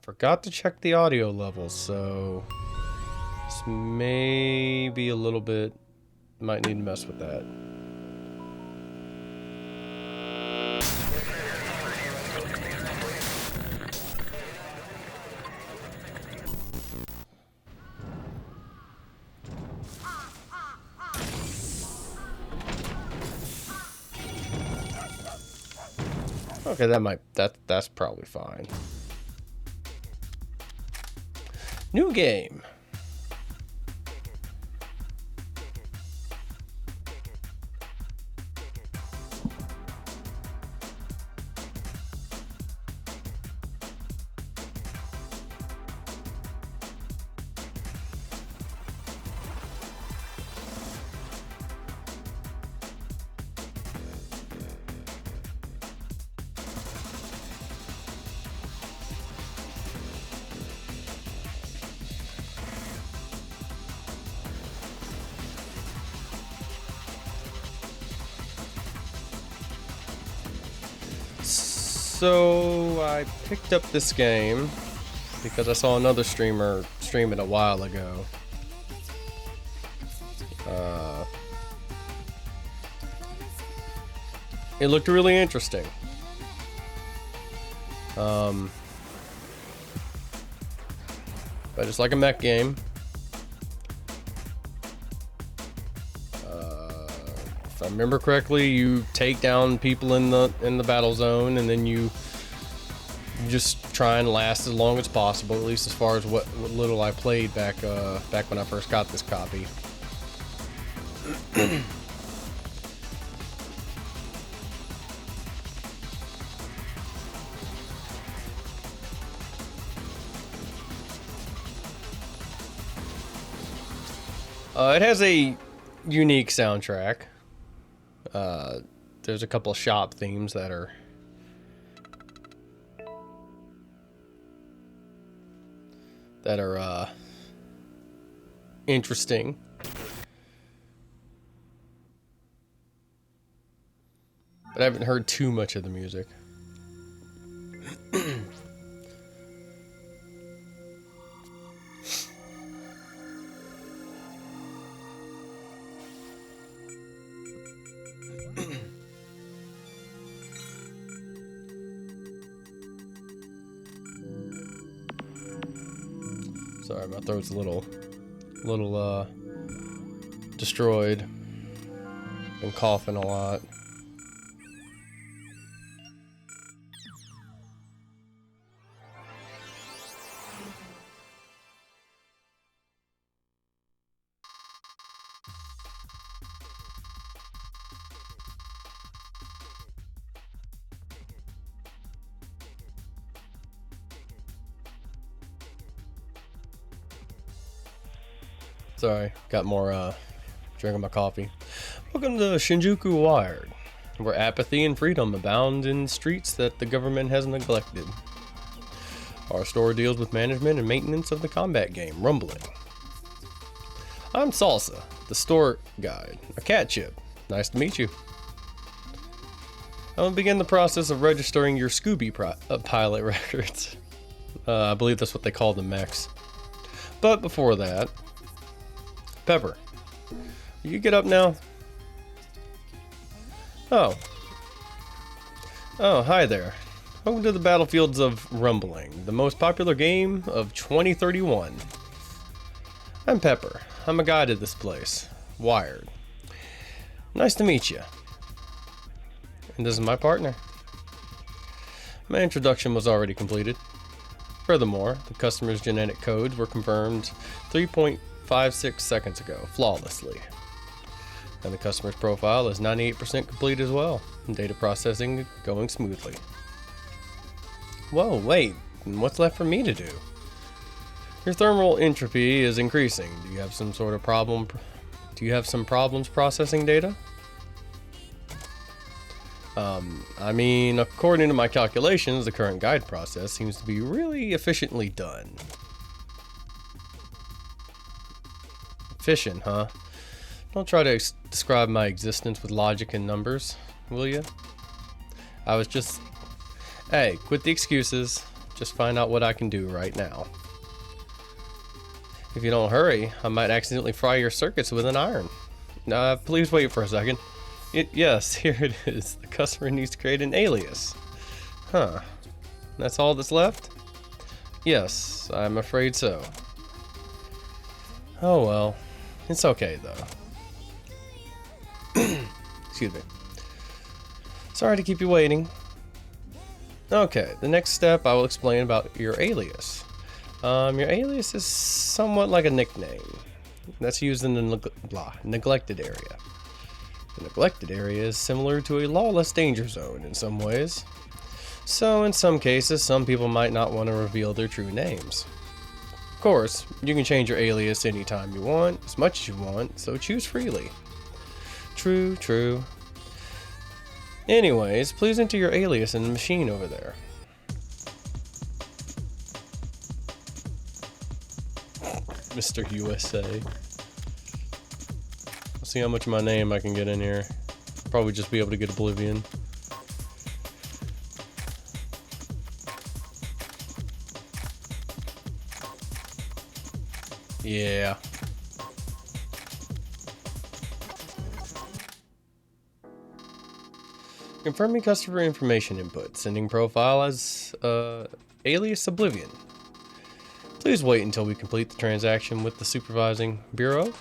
Forgot to check the audio levels, so this may be a little bit, might need to mess with that. Okay, that's probably fine. New game. So I picked up this game because I saw another streamer stream it a while ago. It looked really interesting. But it's like a mech game. If I remember correctly, you take down people in the battle zone, and then you just try and last as long as possible. At least as far as what little I played back when I first got this copy. It has a unique soundtrack. There's a couple of shop themes that are interesting. But I haven't heard too much of the music. Sorry, my throat's a little destroyed. Been coughing a lot. Sorry, got more drinking my coffee. Welcome to Shinjuku Wired, where apathy and freedom abound in streets that the government has neglected. Our store deals with management and maintenance of the combat game, Rumbling. I'm Salsa, the store guide, a cat chip. Nice to meet you. I will begin the process of registering your Scooby pilot records. I believe that's what they call the mechs. But before that, Pepper, you get up now? Oh, hi there. Welcome to the battlefields of Rumbling, the most popular game of 2031. I'm Pepper. I'm a guide at this place, Wired. Nice to meet you. And this is my partner. My introduction was already completed. Furthermore, the customer's genetic codes were confirmed 3.56 seconds ago, flawlessly. And the customer's profile is 98% complete as well, and data processing going smoothly. Whoa, wait, what's left for me to do? Your thermal entropy is increasing. Do you have some sort of problem? Do you have some problems processing data? I mean, according to my calculations, the current guide process seems to be really efficiently done. Efficient, huh? Don't try to describe my existence with logic and numbers, will you? I was just... Hey, quit the excuses. just find out what I can do right now. If you don't hurry, I might accidentally fry your circuits with an iron. Please wait for a second. Yes, here it is. The customer needs to create an alias. Huh. That's all that's left? Yes, I'm afraid so. Oh well. It's okay though. Excuse me. Sorry to keep you waiting. Okay, the next step I will explain about your alias. Your alias is somewhat like a nickname that's used in the neglected area. The neglected area is similar to a lawless danger zone in some ways. So in some cases, some people might not want to reveal their true names. Of course, you can change your alias anytime you want, as much as you want, so choose freely. True, true. Anyways, please enter your alias in the machine over there. Mr. USA. Let's see how much of my name I can get in here. Probably just be able to get Oblivion. Yeah. Confirming customer information input. Sending profile as alias Oblivion. Please wait until we complete the transaction with the supervising bureau.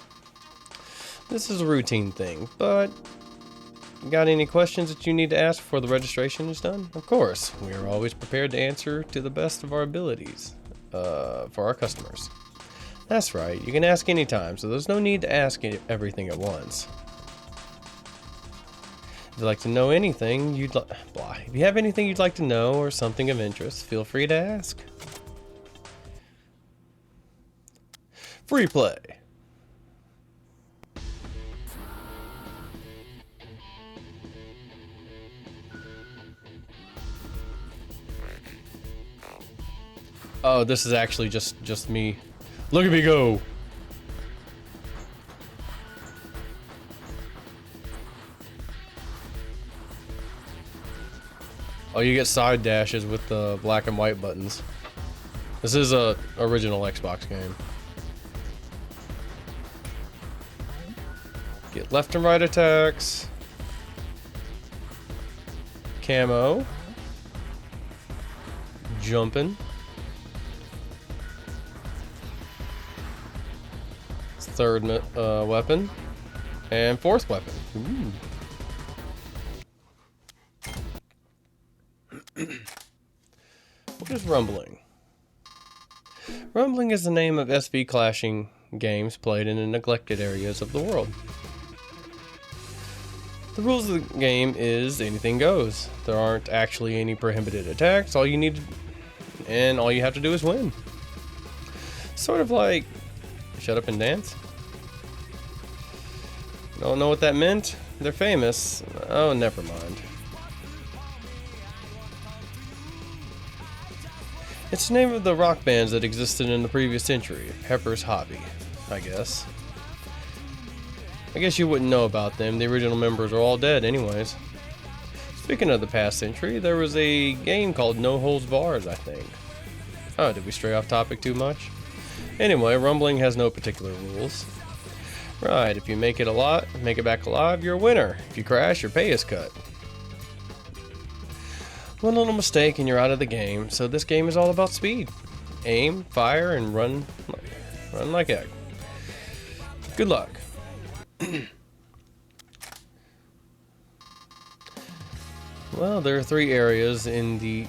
This is a routine thing, but got any questions that you need to ask before the registration is done? Of course, we are always prepared to answer to the best of our abilities for our customers. That's right, you can ask anytime, so there's no need to ask everything at once. If you'd like to know anything if you have anything you'd like to know or something of interest, feel free to ask. Free play. Oh, this is actually just me. Look at me go. Oh, you get side dashes with the black and white buttons. This is a original Xbox game. Get left and right attacks. Camo. Jumping. Third weapon. And fourth weapon. Ooh. What is rumbling? Rumbling is the name of SV clashing games played in the neglected areas of the world. The rules of the game is anything goes. There aren't actually any prohibited attacks. All you have to do is win. Sort of like Shut Up and Dance. Don't know what that meant? They're famous. Oh, never mind. It's the name of the rock bands that existed in the previous century. Pepper's Hobby, I guess. I guess you wouldn't know about them. The original members are all dead anyways. Speaking of the past century, there was a game called No Holds Bars, I think. Oh, did we stray off topic too much? Anyway, rumbling has no particular rules. Right, if you make it back alive, you're a winner. If you crash, your pay is cut. One little mistake and you're out of the game, so this game is all about speed. Aim, fire, and run like heck. Good luck. Well, there are 3 areas in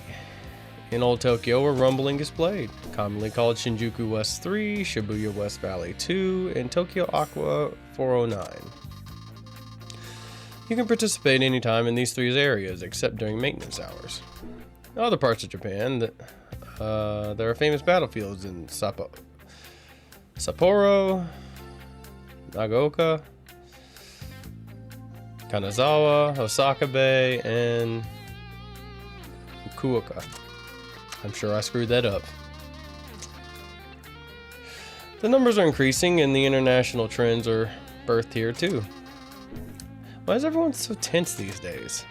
Old Tokyo where rumbling is played, commonly called Shinjuku West 3, Shibuya West Valley 2, and Tokyo Aqua 409. You can participate anytime in these 3 areas, except during maintenance hours. In other parts of Japan, there are famous battlefields in Sapporo, Nagaoka, Kanazawa, Osaka Bay, and Fukuoka. I'm sure I screwed that up. The numbers are increasing and the international trends are birthed here too. Why is everyone so tense these days?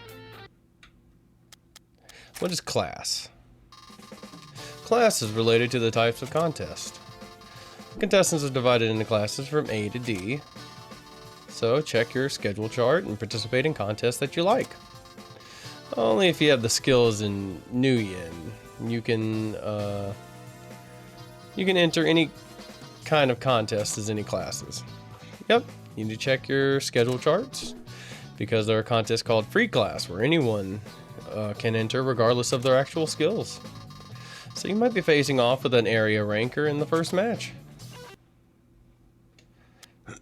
What is class? Class is related to the types of contest. Contestants are divided into classes from A to D, so check your schedule chart and participate in contests that you like. Only if you have the skills in Nuyen, you can enter any kind of contest as any classes. Yep, you need to check your schedule charts because there are contests called free class where anyone can enter regardless of their actual skills. So you might be facing off with an area ranker in the first match.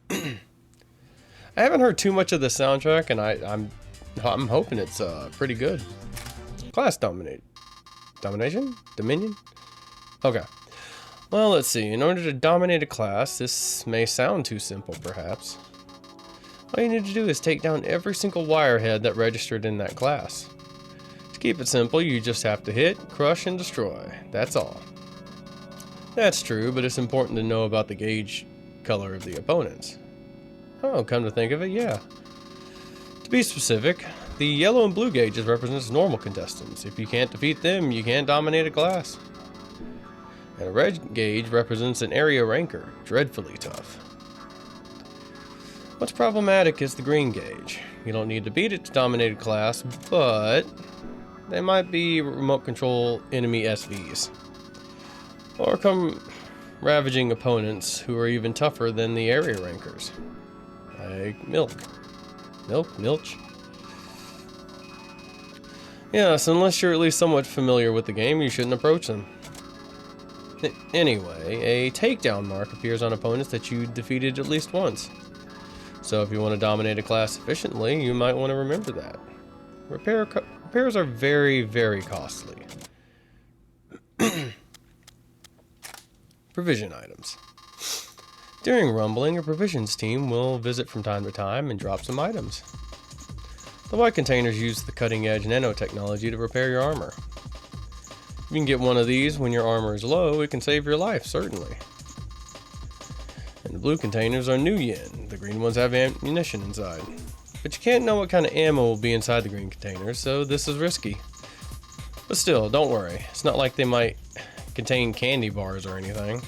I haven't heard too much of the soundtrack, and I'm hoping it's pretty good. Class domination? Dominion? Okay. Well, let's see. In order to dominate a class, this may sound too simple, perhaps. All you need to do is take down every single wirehead that registered in that class. To keep it simple, you just have to hit, crush, and destroy. That's all. That's true, but it's important to know about the gauge color of the opponents. Oh, come to think of it, yeah. To be specific, the yellow and blue gauges represents normal contestants. If you can't defeat them, you can't dominate a class. And a red gauge represents an area ranker, dreadfully tough. What's problematic is the green gauge. You don't need to beat it to dominate a class, but they might be remote control enemy SVs. Or come ravaging opponents who are even tougher than the area rankers. Like Milch. Yes, unless you're at least somewhat familiar with the game, you shouldn't approach them. Anyway, a takedown mark appears on opponents that you defeated at least once. So if you want to dominate a class efficiently, you might want to remember that. Repairs are very, very costly. Provision items. During rumbling, a provisions team will visit from time to time and drop some items. The white containers use the cutting-edge nanotechnology to repair your armor. If you can get one of these when your armor is low, it can save your life, certainly. And the blue containers are Nuyen. The green ones have ammunition inside. But you can't know what kind of ammo will be inside the green containers, so this is risky. But still, don't worry. It's not like they might contain candy bars or anything.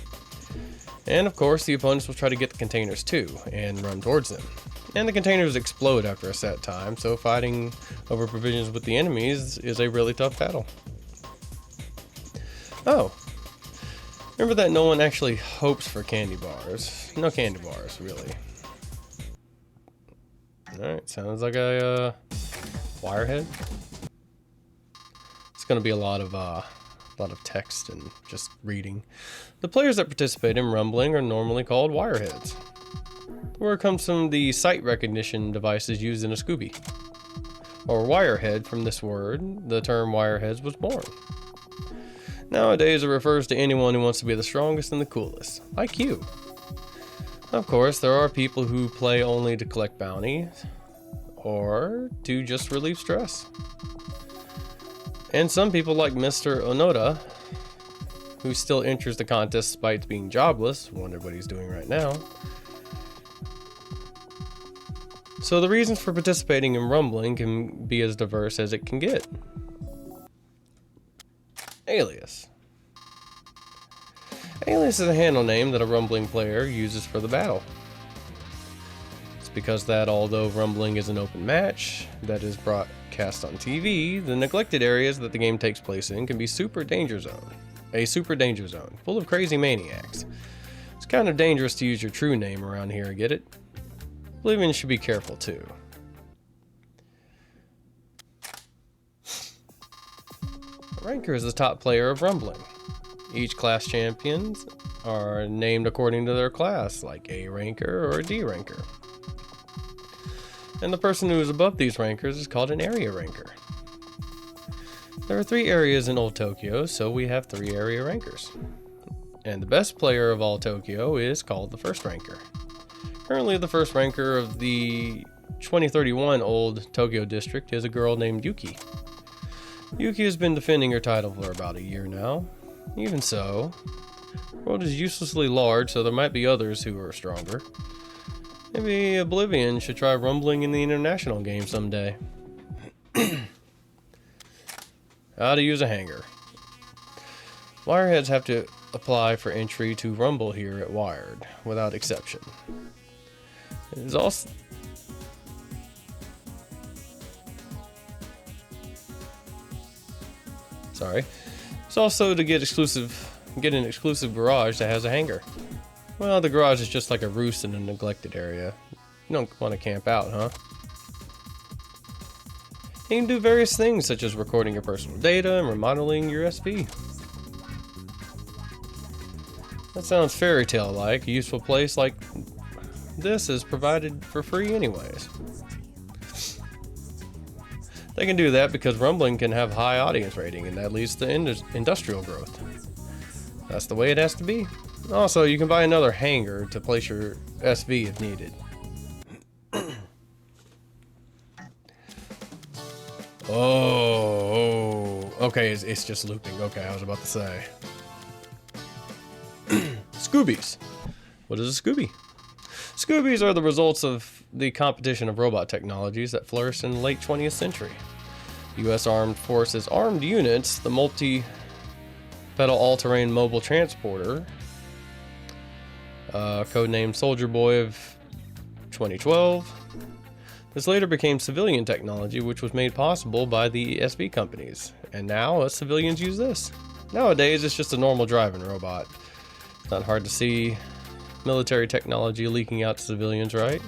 And of course, the opponents will try to get the containers too, and run towards them. And the containers explode after a set time, so fighting over provisions with the enemies is a really tough battle. Oh, remember that no one actually hopes for candy bars. No candy bars, really. Alright, sounds like a wirehead. It's going to be a lot of text and just reading. The players that participate in rumbling are normally called wireheads. The word comes from the sight recognition devices used in a Scooby. Or wirehead, from this word, the term wireheads was born. Nowadays it refers to anyone who wants to be the strongest and the coolest, like you. Of course, there are people who play only to collect bounties, or to just relieve stress. And some people like Mr. Onoda, who still enters the contest despite being jobless, wonder what he's doing right now. So the reasons for participating in rumbling can be as diverse as it can get. Alias. Alias is a handle name that a rumbling player uses for the battle. It's because that although rumbling is an open match that is broadcast on TV, the neglected areas that the game takes place in can be super danger zone. A super danger zone, full of crazy maniacs. It's kind of dangerous to use your true name around here, get it? Believing you should be careful too. A ranker is the top player of rumbling. Each class champions are named according to their class, like A ranker or a D ranker. And the person who is above these rankers is called an area ranker. There are 3 areas in Old Tokyo, so we have 3 area rankers. And the best player of all Tokyo is called the first ranker. Currently the first ranker of the 2031 Old Tokyo District is a girl named Yuki. Yuki has been defending her title for about a year now. Even so, the world is uselessly large, so there might be others who are stronger. Maybe Oblivion should try rumbling in the international game someday. How to use a hanger. Wireheads have to apply for entry to Rumble here at Wired, without exception. It is also... Sorry. It's also to get an exclusive garage that has a hangar. Well, the garage is just like a roost in a neglected area. You don't want to camp out, huh? You can do various things such as recording your personal data and remodeling your SV. That sounds fairy tale like. A useful place like this is provided for free anyways. They can do that because Rumbling can have high audience rating, and that leads to industrial growth. That's the way it has to be. Also, you can buy another hangar to place your SV if needed. Oh, okay, it's just looping. Okay, I was about to say. Scoobies. What is a Scooby? Scoobies are the results of the competition of robot technologies that flourished in the late 20th century. U.S. Armed Forces armed units, the multi-pedal all-terrain mobile transporter, codenamed Soldier Boy of 2012. This later became civilian technology, which was made possible by the SV companies, and now us civilians use this. Nowadays, it's just a normal driving robot. It's not hard to see military technology leaking out to civilians, right?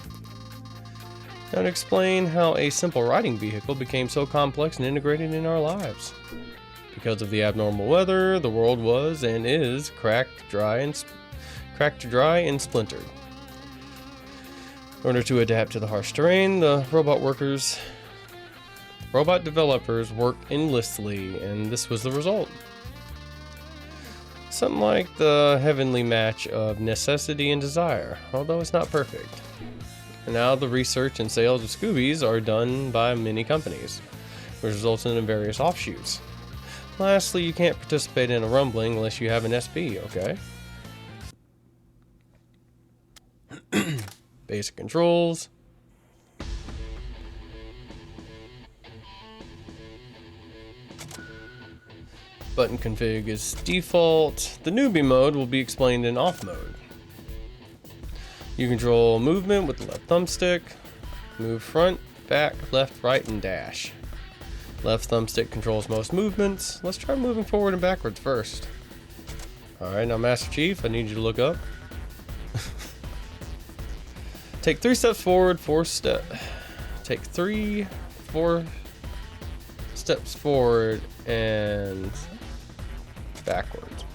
Now to explain how a simple riding vehicle became so complex and integrated in our lives. Because of the abnormal weather, the world was and is cracked, dry, and splintered. In order to adapt to the harsh terrain, the robot developers worked endlessly, and this was the result. Something like the heavenly match of necessity and desire, although it's not perfect. And now the research and sales of Scoobies are done by many companies, which results in various offshoots. Lastly, you can't participate in a Rumbling unless you have an SP, okay? Basic controls. Button config is default. The newbie mode will be explained in off mode. You control movement with the left thumbstick. Move front, back, left, right, and dash. Left thumbstick controls most movements. Let's try moving forward and backwards first. Alright, now Master Chief, I need you to look up. Take 3 steps forward, 4 steps. Take 3, 4 steps forward and backwards.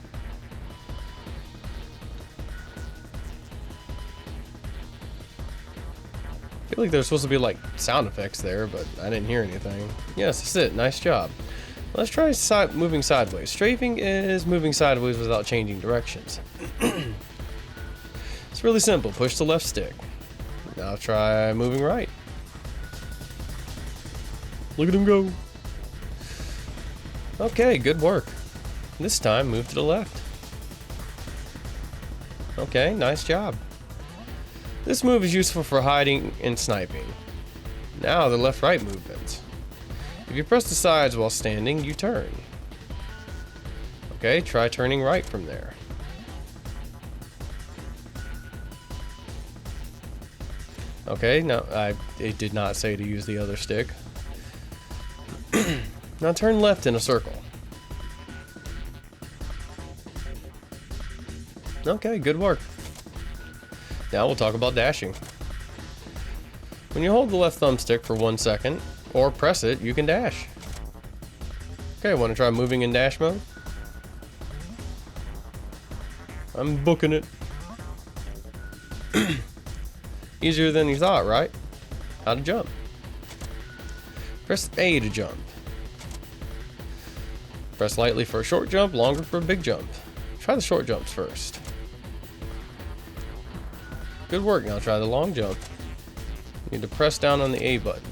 I feel like there's supposed to be like sound effects there, but I didn't hear anything. Yes, that's it. Nice job. Let's try moving sideways. Strafing is moving sideways without changing directions. It's really simple. Push the left stick. Now try moving right. Look at him go. Okay, good work. This time, move to the left. Okay, nice job. This move is useful for hiding and sniping. Now the left-right movements. If you press the sides while standing, you turn. Okay, try turning right from there. Okay, now it did not say to use the other stick. Now turn left in a circle. Okay, good work. Now we'll talk about dashing. When you hold the left thumbstick for 1 second, or press it, you can dash. Okay, want to try moving in dash mode? I'm booking it. Easier than you thought, right? How to jump. Press A to jump. Press lightly for a short jump, longer for a big jump. Try the short jumps first. Good work, now try the long jump. You need to press down on the A button.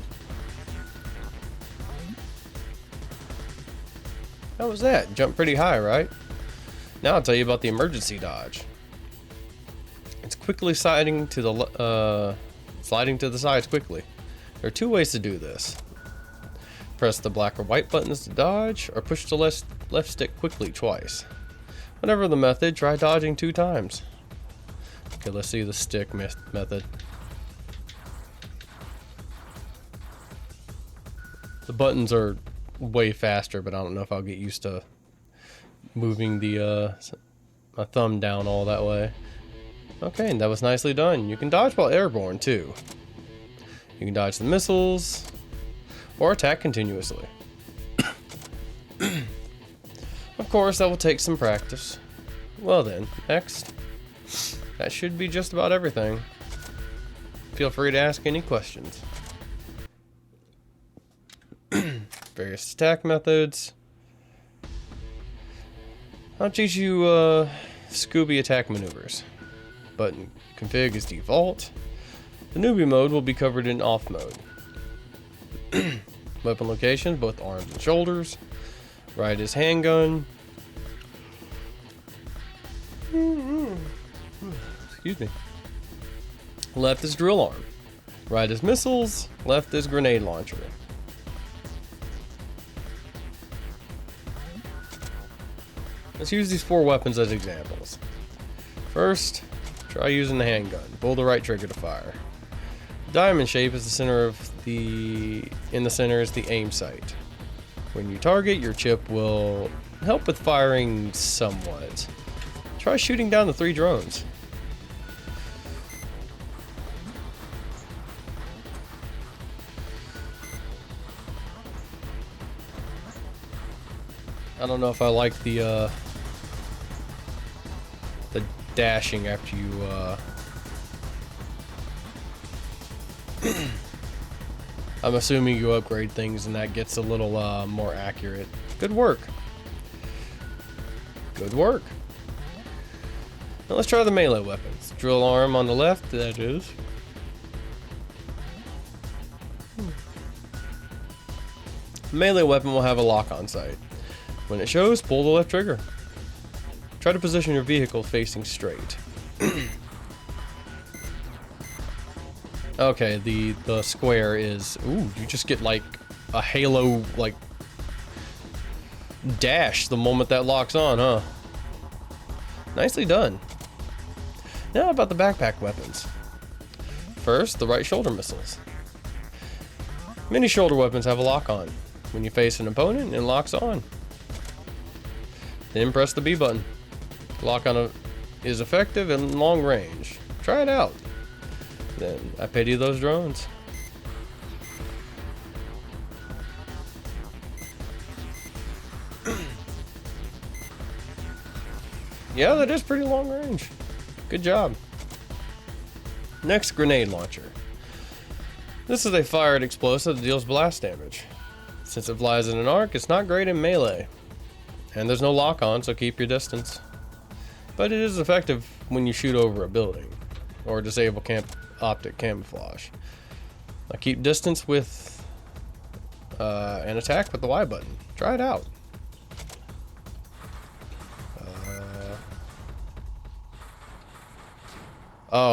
How was that? Jumped pretty high, right? Now I'll tell you about the emergency dodge. It's quickly sliding to the sides quickly. There are 2 ways to do this. Press the black or white buttons to dodge, or push the left stick quickly twice. Whatever the method, try dodging 2 times. Okay, let's see the stick method. The buttons are way faster, but I don't know if I'll get used to moving the my thumb down all that way. Okay, and that was nicely done. You can dodge while airborne too. You can dodge the missiles or attack continuously. Of course, that will take some practice. Well then, next. That should be just about everything. Feel free to ask any questions. Various attack methods. I'll teach you Scooby attack maneuvers. Button config is default. The newbie mode will be covered in off mode. Weapon locations, both arms and shoulders. Right is handgun. Excuse me. Left is drill arm. Right is missiles. Left is grenade launcher. Let's use these 4 weapons as examples. First, try using the handgun. Pull the right trigger to fire. The diamond shape is the center of in the center is the aim sight. When you target, your chip will help with firing somewhat. Try shooting down the 3 drones. I don't know if I like the dashing after you I'm assuming you upgrade things and that gets a little more accurate. Good work. Good work. Now let's try the melee weapons. Drill arm on the left, that is. Melee weapon will have a lock-on sight. When it shows, pull the left trigger. Try to position your vehicle facing straight. Okay, the square is... Ooh, you just get like a halo, like, dash the moment that locks on, huh? Nicely done. Now about the backpack weapons. First, the right shoulder missiles. Many shoulder weapons have a lock-on. When you face an opponent, it locks on. Then press the B button. Lock-on is effective in long range. Try it out. Then I pity those drones. Yeah, that is pretty long range. Good job. Next, grenade launcher. This is a fired explosive that deals blast damage. Since it flies in an arc, it's not great in melee. And there's no lock-on, so keep your distance. But it is effective when you shoot over a building or disable optic camouflage. Now keep distance with and attack with the Y button. Try it out. Oh,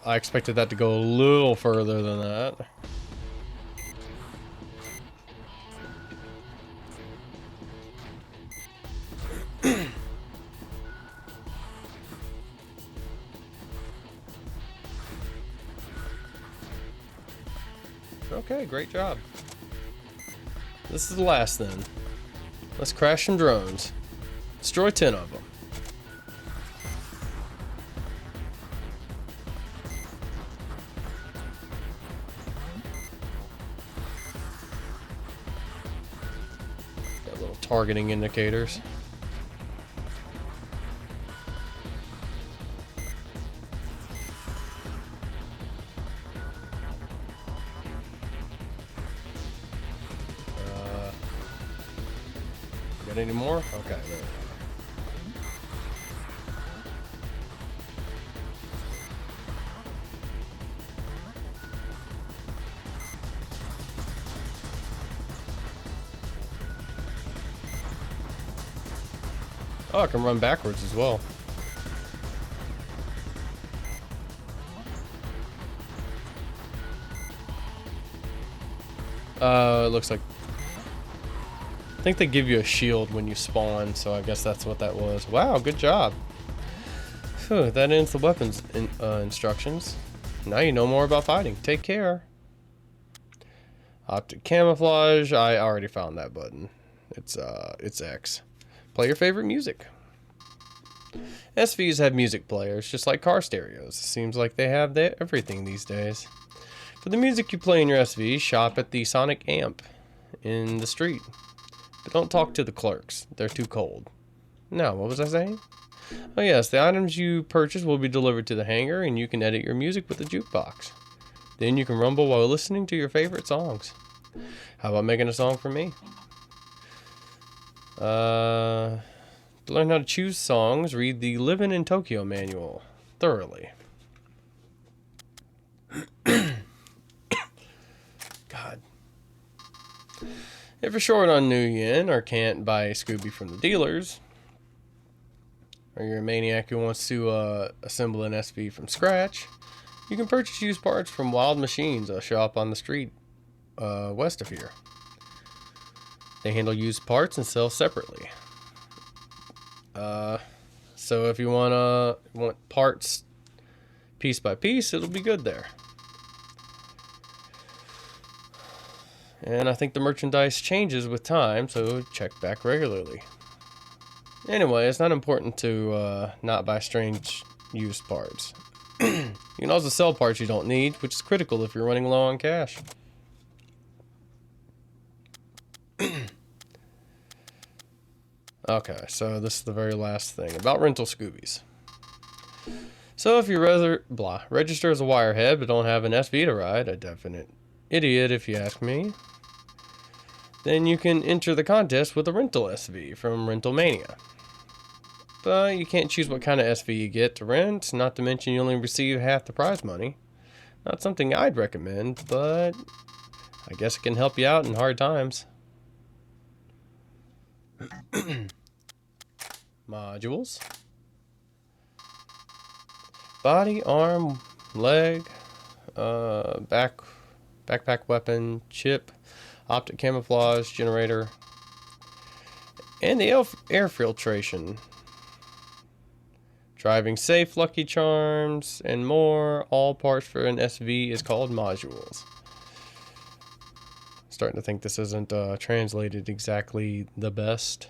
I expected that to go a little further than that. Okay, great job. This is the last then. Let's crash some drones. Destroy 10 of them. Got little targeting indicators. Got any more? Okay, there we go. Oh, I can run backwards as well. It looks like think they give you a shield when you spawn, so I guess that's what that was. Wow, good job. Phew, that ends the weapons instructions. Now you know more about fighting. Take care. Optic camouflage. I already found that button. It's X. Play your favorite music. SVs have music players, just like car stereos. It seems like they have everything these days. For the music you play in your SV, shop at the Sonic Amp in the street. But don't talk to the clerks. They're too cold. Now, what was I saying? Oh yes, the items you purchase will be delivered to the hangar, and you can edit your music with the jukebox. Then you can rumble while listening to your favorite songs. How about making a song for me? To learn how to choose songs, read the Livin' in Tokyo manual thoroughly. God. If you're short on new yen or can't buy Scooby from the dealers, or you're a maniac who wants to assemble an SV from scratch, you can purchase used parts from Wild Machines, a shop on the street west of here. They handle used parts and sell separately. So if you want parts piece by piece, it'll be good there. And I think the merchandise changes with time, so check back regularly. Anyway, it's not important to not buy strange used parts. You can also sell parts you don't need, which is critical if you're running low on cash. Okay, so this is the very last thing about rental Scoobies. So if you register as a wirehead but don't have an SV to ride, a definite idiot if you ask me, then you can enter the contest with a rental SV from Rental Mania. But you can't choose what kind of SV you get to rent, not to mention you only receive half the prize money. Not something I'd recommend, but I guess it can help you out in hard times. Modules. Body, arm, leg, backpack weapon, chip, optic camouflage, generator, and the air filtration. Driving safe, Lucky Charms, and more. All parts for an SV is called modules. Starting to think this isn't translated exactly the best.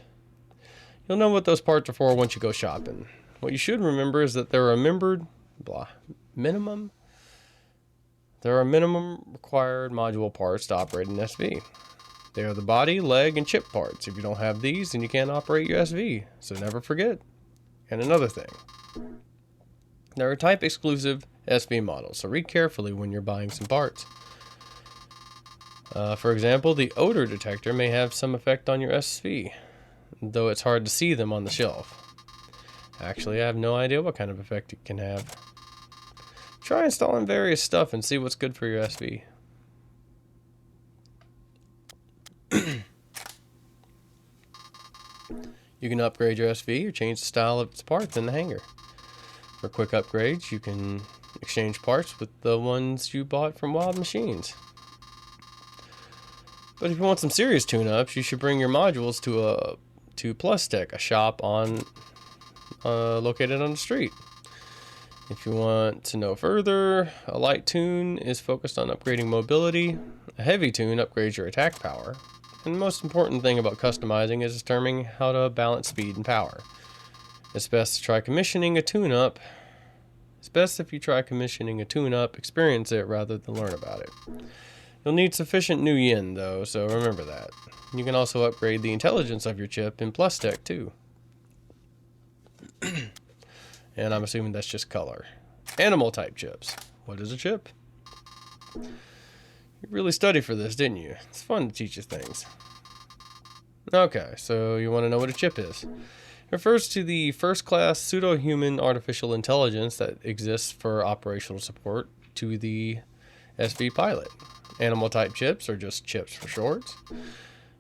You'll know what those parts are for once you go shopping. What you should remember is that there are minimum required module parts to operate an SV. They are the body, leg, and chip parts. If you don't have these, then you can't operate your SV, so never forget. And another thing, there are type exclusive SV models, so read carefully when you're buying some parts. For example, the odor detector may have some effect on your SV, though it's hard to see them on the shelf. Actually, I have no idea what kind of effect it can have. Try installing various stuff and see what's good for your SV. You can upgrade your SV or change the style of its parts in the hangar. For quick upgrades, you can exchange parts with the ones you bought from Wild Machines. But if you want some serious tune-ups, you should bring your modules to Plus Tech, a shop located on the street. If you want to know further, a light tune is focused on upgrading mobility. A heavy tune upgrades your attack power. And the most important thing about customizing is determining how to balance speed and power. It's best to try commissioning a tune-up. It's best if you try commissioning a tune-up, experience it rather than learn about it. You'll need sufficient new yen though, so remember that. You can also upgrade the intelligence of your chip in Plus Tech too. And I'm assuming that's just color. Animal type chips. What is a chip? You really studied for this, didn't you? It's fun to teach you things. Okay, so you want to know what a chip is. It refers to the first-class pseudo-human artificial intelligence that exists for operational support to the SV pilot. Animal type chips are just chips for short.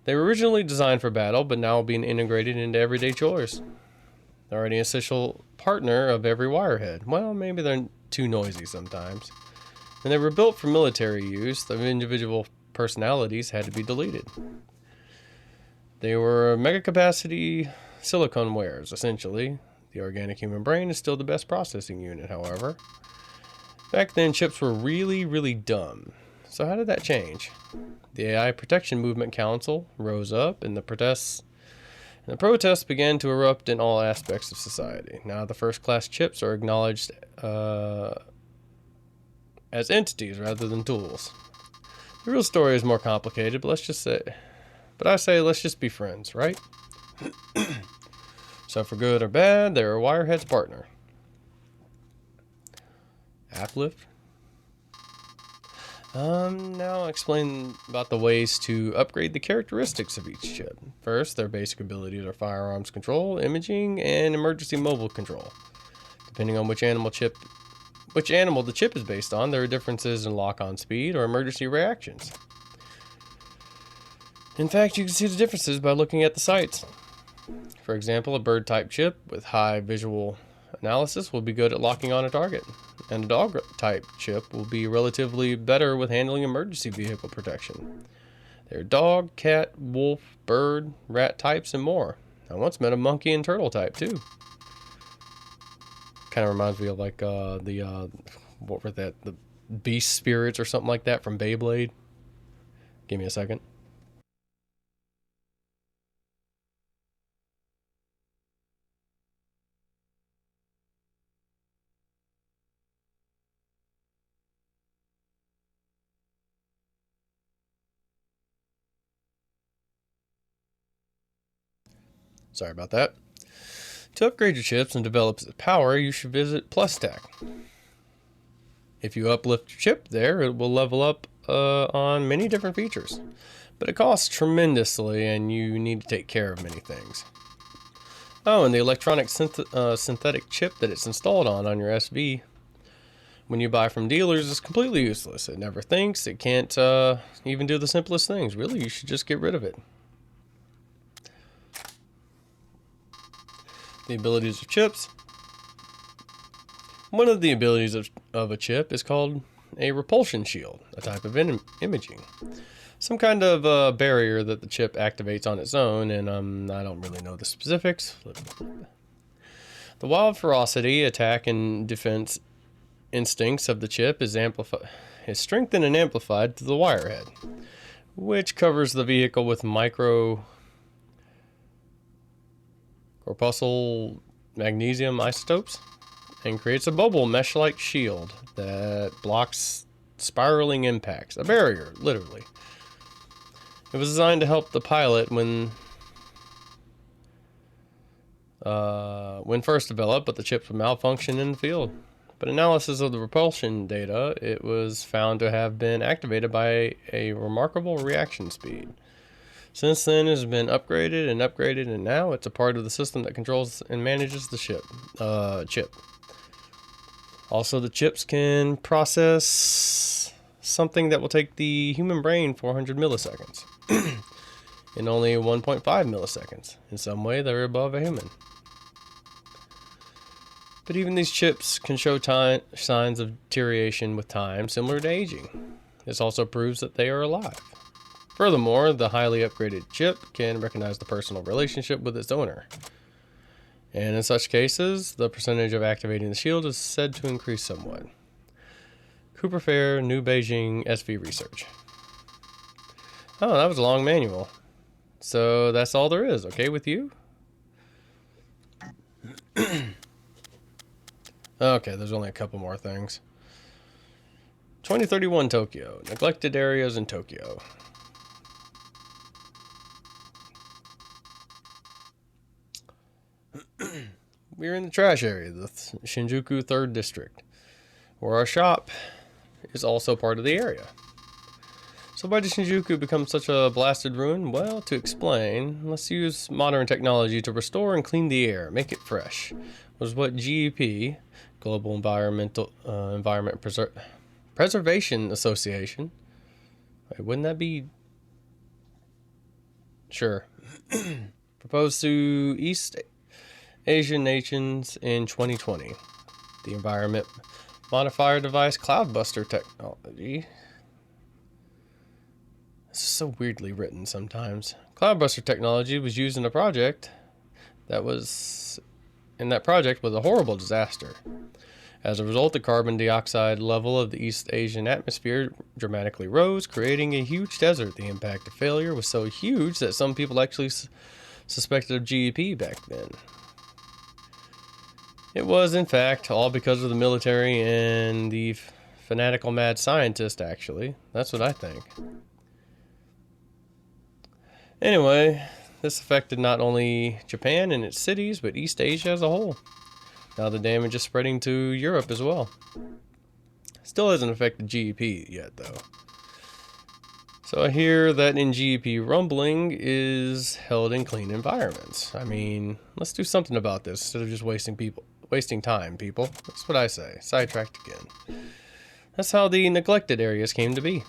They were originally designed for battle, but now being integrated into everyday chores. They're already an essential partner of every wirehead. Well, maybe they're too noisy sometimes. And they were built for military use. The individual personalities had to be deleted. They were mega capacity silicon wares, essentially. The organic human brain is still the best processing unit, however. Back then, chips were really, really dumb. So how did that change? The AI Protection Movement Council rose up, and the protests began to erupt in all aspects of society. Now the first-class chips are acknowledged as entities rather than tools. The real story is more complicated, but I say let's just be friends, right? So for good or bad, they're Wirehead's partner. Uplift. Now I'll explain about the ways to upgrade the characteristics of each chip. First, their basic abilities are firearms control, imaging, and emergency mobile control. Depending on which animal the chip is based on, there are differences in lock-on speed or emergency reactions. In fact, you can see the differences by looking at the sights. For example, a bird-type chip with high visual analysis will be good at locking on a target, and a dog-type chip will be relatively better with handling emergency vehicle protection. There are dog, cat, wolf, bird, rat types, and more. I once met a monkey and turtle type too. Kind of reminds me of like what were that? The beast spirits or something like that from Beyblade. Give me a second. Sorry about that. To upgrade your chips and develop its power, you should visit PlusTech. If you uplift your chip there, it will level up on many different features. But it costs tremendously, and you need to take care of many things. Oh, and the electronic synthetic chip that it's installed on your SV, when you buy from dealers, is completely useless. It never thinks, it can't even do the simplest things. Really, you should just get rid of it. The abilities of chips. One of the abilities of a chip is called a repulsion shield, a type of imaging. Some kind of barrier that the chip activates on its own, and I don't really know the specifics. The wild ferocity, attack, and defense instincts of the chip is strengthened and amplified to the wirehead, which covers the vehicle with corpuscle magnesium isotopes and creates a bubble mesh-like shield that blocks spiraling impacts. A barrier, literally. It was designed to help the pilot when first developed, but the chips would malfunction in the field. But analysis of the repulsion data, it was found to have been activated by a remarkable reaction speed. Since then, it has been upgraded, and now it's a part of the system that controls and manages the chip. Also, the chips can process something that will take the human brain 400 milliseconds in only 1.5 milliseconds. In some way, they're above a human. But even these chips can show signs of deterioration with time, similar to aging. This also proves that they are alive. Furthermore, the highly upgraded chip can recognize the personal relationship with its owner. And in such cases, the percentage of activating the shield is said to increase somewhat. Cooper Fair, New Beijing SV Research. Oh, that was a long manual. So that's all there is, okay with you? Okay, there's only a couple more things. 2031 Tokyo. Neglected areas in Tokyo. We're in the trash area, the Shinjuku 3rd District, where our shop is also part of the area. So why did Shinjuku become such a blasted ruin? Well, to explain, let's use modern technology to restore and clean the air, make it fresh. Was what GEP, Global Environment Preservation Association. Wait, wouldn't that be? Sure. Proposed to East Asian nations in 2020. The environment modifier device Cloudbuster technology This is so weirdly written sometimes. Cloudbuster technology was used in a project that was a horrible disaster. As a result, the carbon dioxide level of the East Asian atmosphere dramatically rose, creating a huge desert. The impact of failure was so huge that some people actually suspected of GEP back then. It was, in fact, all because of the military and the fanatical mad scientist, actually. That's what I think. Anyway, this affected not only Japan and its cities, but East Asia as a whole. Now the damage is spreading to Europe as well. Still hasn't affected GEP yet, though. So I hear that in GEP, rumbling is held in clean environments. I mean, let's do something about this instead of just wasting time, people. That's what I say. Sidetracked again. That's how the neglected areas came to be.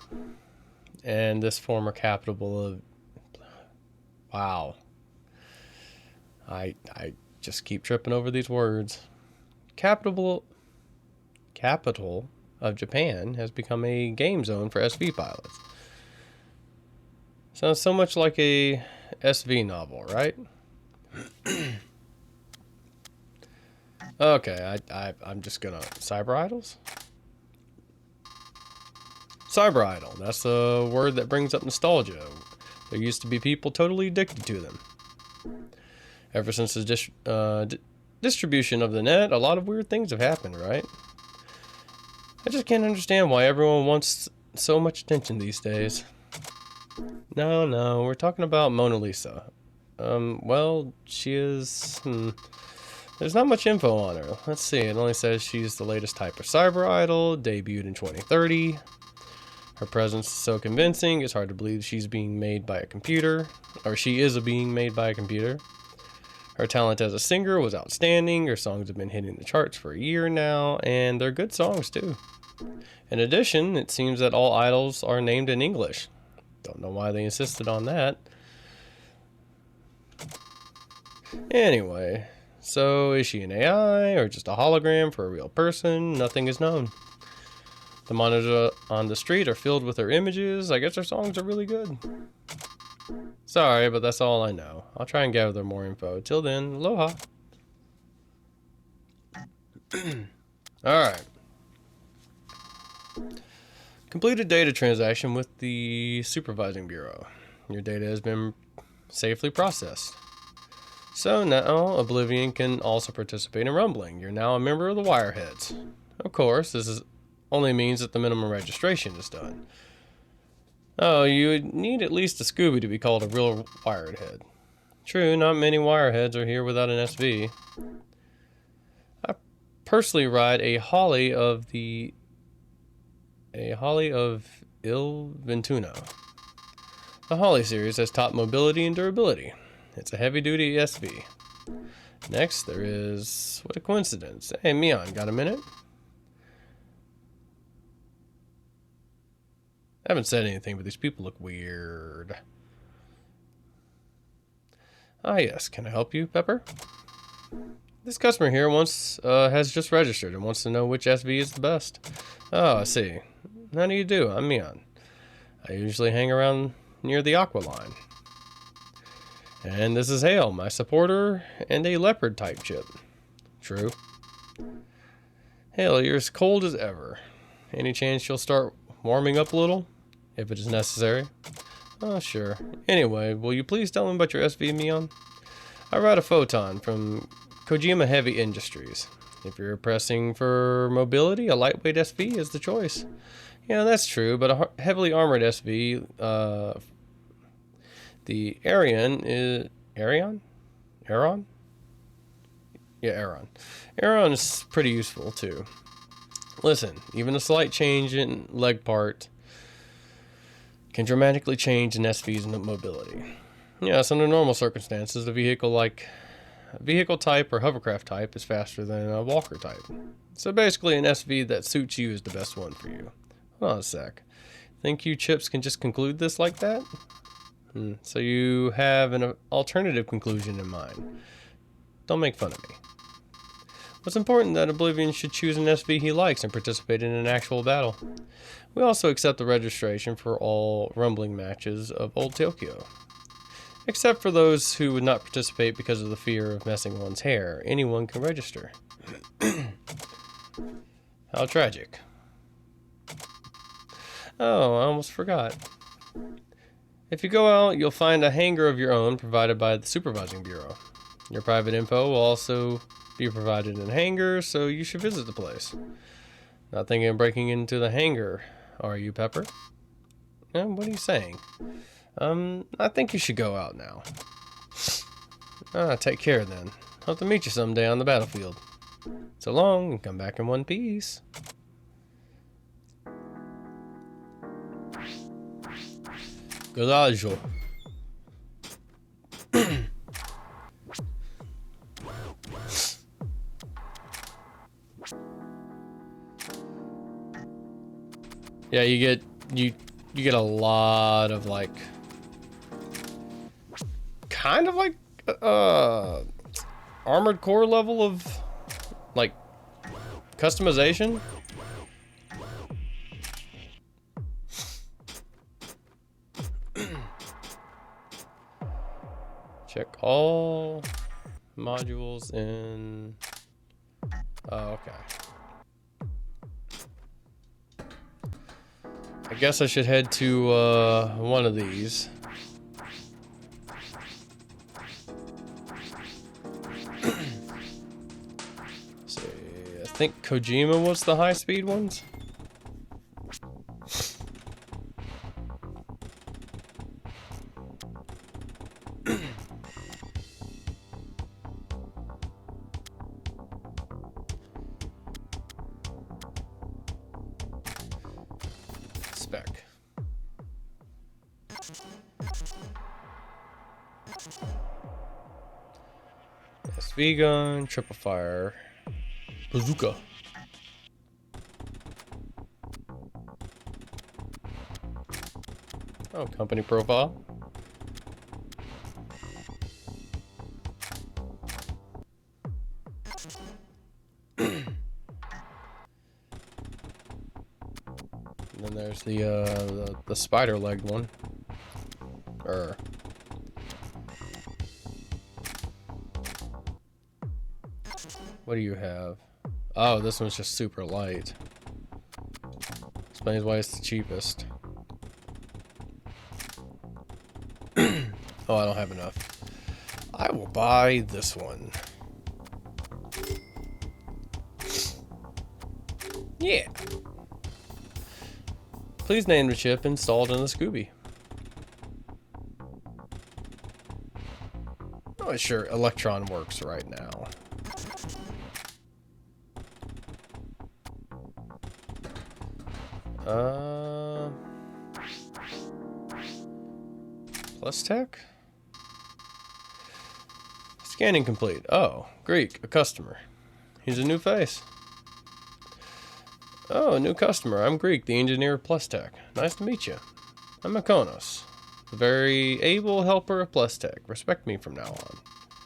And this former capital of... Wow. I just keep tripping over these words. Capital of Japan has become a game zone for SV pilots. Sounds so much like a SV novel, right? Okay, I'm just gonna... Cyber idols? Cyber idol. That's a word that brings up nostalgia. There used to be people totally addicted to them. Ever since the distribution of the net, a lot of weird things have happened, right? I just can't understand why everyone wants so much attention these days. No, we're talking about Mona Lisa. Well, she is... There's not much info on her. Let's see, it only says she's the latest type of cyber idol, debuted in 2030. Her presence is so convincing, it's hard to believe she's being made by a computer. Or she is being made by a computer. Her talent as a singer was outstanding. Her songs have been hitting the charts for a year now, and they're good songs too. In addition, it seems that all idols are named in English. Don't know why they insisted on that. Anyway, so is she an AI or just a hologram for a real person? Nothing is known. The monitors on the street are filled with her images. I guess her songs are really good. Sorry, but that's all I know. I'll try and gather more info. Till then, aloha. Alright. Completed data transaction with the Supervising Bureau. Your data has been safely processed. So now, Oblivion can also participate in rumbling. You're now a member of the Wireheads. Of course, this only means that the minimum registration is done. Oh, you would need at least a Scooby to be called a real Wirehead. True, not many Wireheads are here without an SV. I personally ride a Holly of Il Ventuno. The Holly series has top mobility and durability. It's a heavy-duty SV. Next, there is... What a coincidence. Hey, Mion, got a minute? I haven't said anything, but these people look weird. Ah, yes. Can I help you, Pepper? This customer here has just registered and wants to know which SV is the best. Oh, I see. How do you do? I'm Mion. I usually hang around near the Aqua line. And this is Hale, my supporter, and a leopard type chip. True. Hale, you're as cold as ever. Any chance you'll start warming up a little? If it is necessary. Oh, sure. Anyway, will you please tell me about your SV, Mion? I ride a Photon from Kojima Heavy Industries. If you're pressing for mobility, a lightweight SV is the choice. Yeah, that's true, but a heavily armored SV, the Arion is... Arion? Aeron? Yeah, Aeron. Aeron is pretty useful, too. Listen, even a slight change in leg part can dramatically change an SV's mobility. Yes, under normal circumstances, the vehicle type or hovercraft type is faster than a walker type. So basically, an SV that suits you is the best one for you. Hold on a sec. Think you chips can just conclude this like that? So you have an alternative conclusion in mind. Don't make fun of me. What's important that Oblivion should choose an SV he likes and participate in an actual battle. We also accept the registration for all rumbling matches of Old Tokyo. Except for those who would not participate because of the fear of messing one's hair, anyone can register. How tragic. Oh, I almost forgot. If you go out, you'll find a hangar of your own provided by the Supervising Bureau. Your private info will also be provided in hangar, so you should visit the place. Not thinking of breaking into the hangar, are you, Pepper? What are you saying? I think you should go out now. Take care then. Hope to meet you someday on the battlefield. So long, and come back in one piece. Coraggio. Yeah, you get a lot of like kind of like Armored Core level of like customization. Check all modules in. Oh, okay. I guess I should head to one of these. See, I think Kojima was the high-speed ones. Spec. SV gun, triple fire, bazooka. Oh, company profile. And then there's the spider-legged one. What do you have? Oh, this one's just super light. Explains why it's the cheapest. Oh, I don't have enough. I will buy this one. Yeah. Please name the chip installed in the Scooby. Oh, sure, Electron works right now. Plustek? Scanning complete. Oh, Greek, a customer. He's a new face. Oh, a new customer. I'm Greek, the engineer of Plustek. Nice to meet you. I'm Mykonos, the very able helper of Plustek. Respect me from now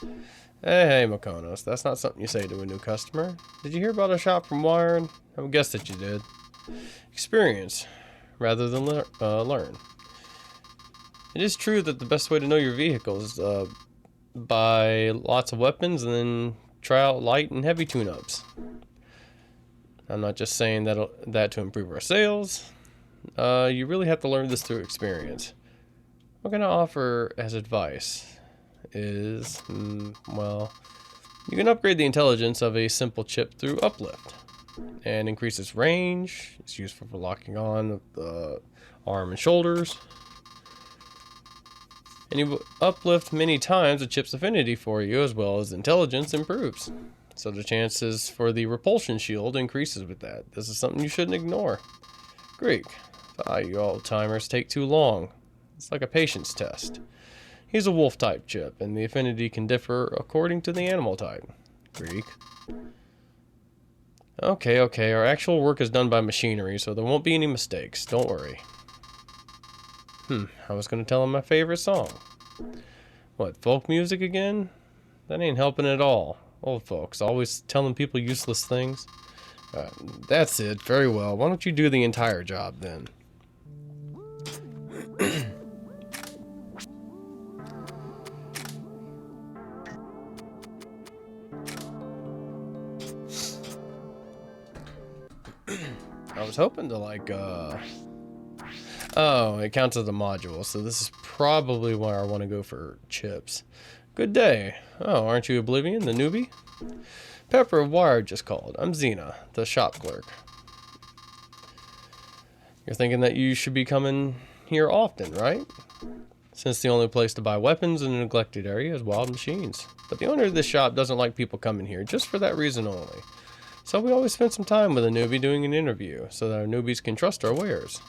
on. Hey, Mykonos, that's not something you say to a new customer. Did you hear about a shop from Wired? I would guess that you did. Experience, rather than learn. It is true that the best way to know your vehicle is buy lots of weapons and then try out light and heavy tune-ups. I'm not just saying that to improve our sales. You really have to learn this through experience. What can I offer as advice is, well, you can upgrade the intelligence of a simple chip through Uplift and increase its range. It's useful for locking on the arm and shoulders. And you uplift many times the chip's affinity for you, as well as intelligence improves. So the chances for the repulsion shield increases with that. This is something you shouldn't ignore. Greek. You old-timers take too long. It's like a patience test. He's a wolf-type chip, and the affinity can differ according to the animal type. Greek. Okay, our actual work is done by machinery, so there won't be any mistakes. Don't worry. I was going to tell him my favorite song. What, folk music again? That ain't helping at all. Old folks, always telling people useless things. That's it. Very well. Why don't you do the entire job then? I was hoping to like, oh, it counts as a module, so this is probably where I want to go for chips. Good day. Oh, aren't you Oblivion, the newbie? Pepper of Wired just called. I'm Xena, the shop clerk. You're thinking that you should be coming here often, right? Since the only place to buy weapons in a neglected area is Wild Machines. But the owner of this shop doesn't like people coming here, just for that reason only. So we always spend some time with a newbie doing an interview, so that our newbies can trust our wares.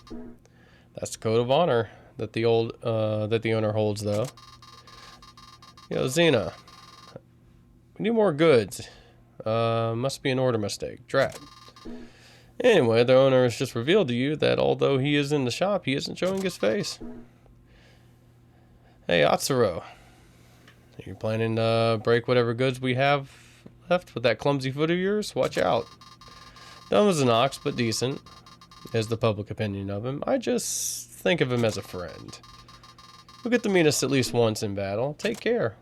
That's the code of honor that the owner holds, though. Yo, Xena. We need more goods. Must be an order mistake. Drat. Anyway, the owner has just revealed to you that although he is in the shop, he isn't showing his face. Hey, Atsuro. Are you planning to break whatever goods we have left with that clumsy foot of yours? Watch out. Dumb as an ox, but decent, is the public opinion of him. I just think of him as a friend. You'll get to meet us at least once in battle. Take care.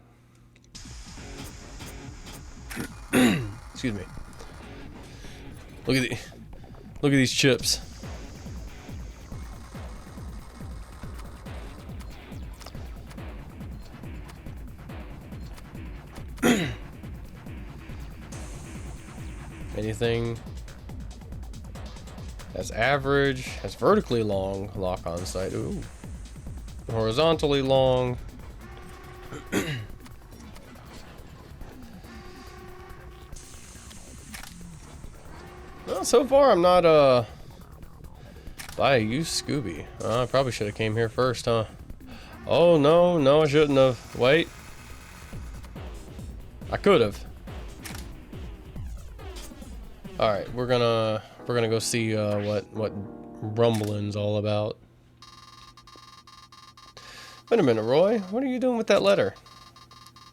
Excuse me. Look at these chips. Anything that's average, that's vertically long, lock on sight. Ooh. Horizontally long. Well, so far I'm not Bye, you Scooby. I probably should have came here first, huh? Oh no, I shouldn't have. Wait. I could have. All right, we're gonna go see what rumbling's all about. Wait a minute, Roy. What are you doing with that letter?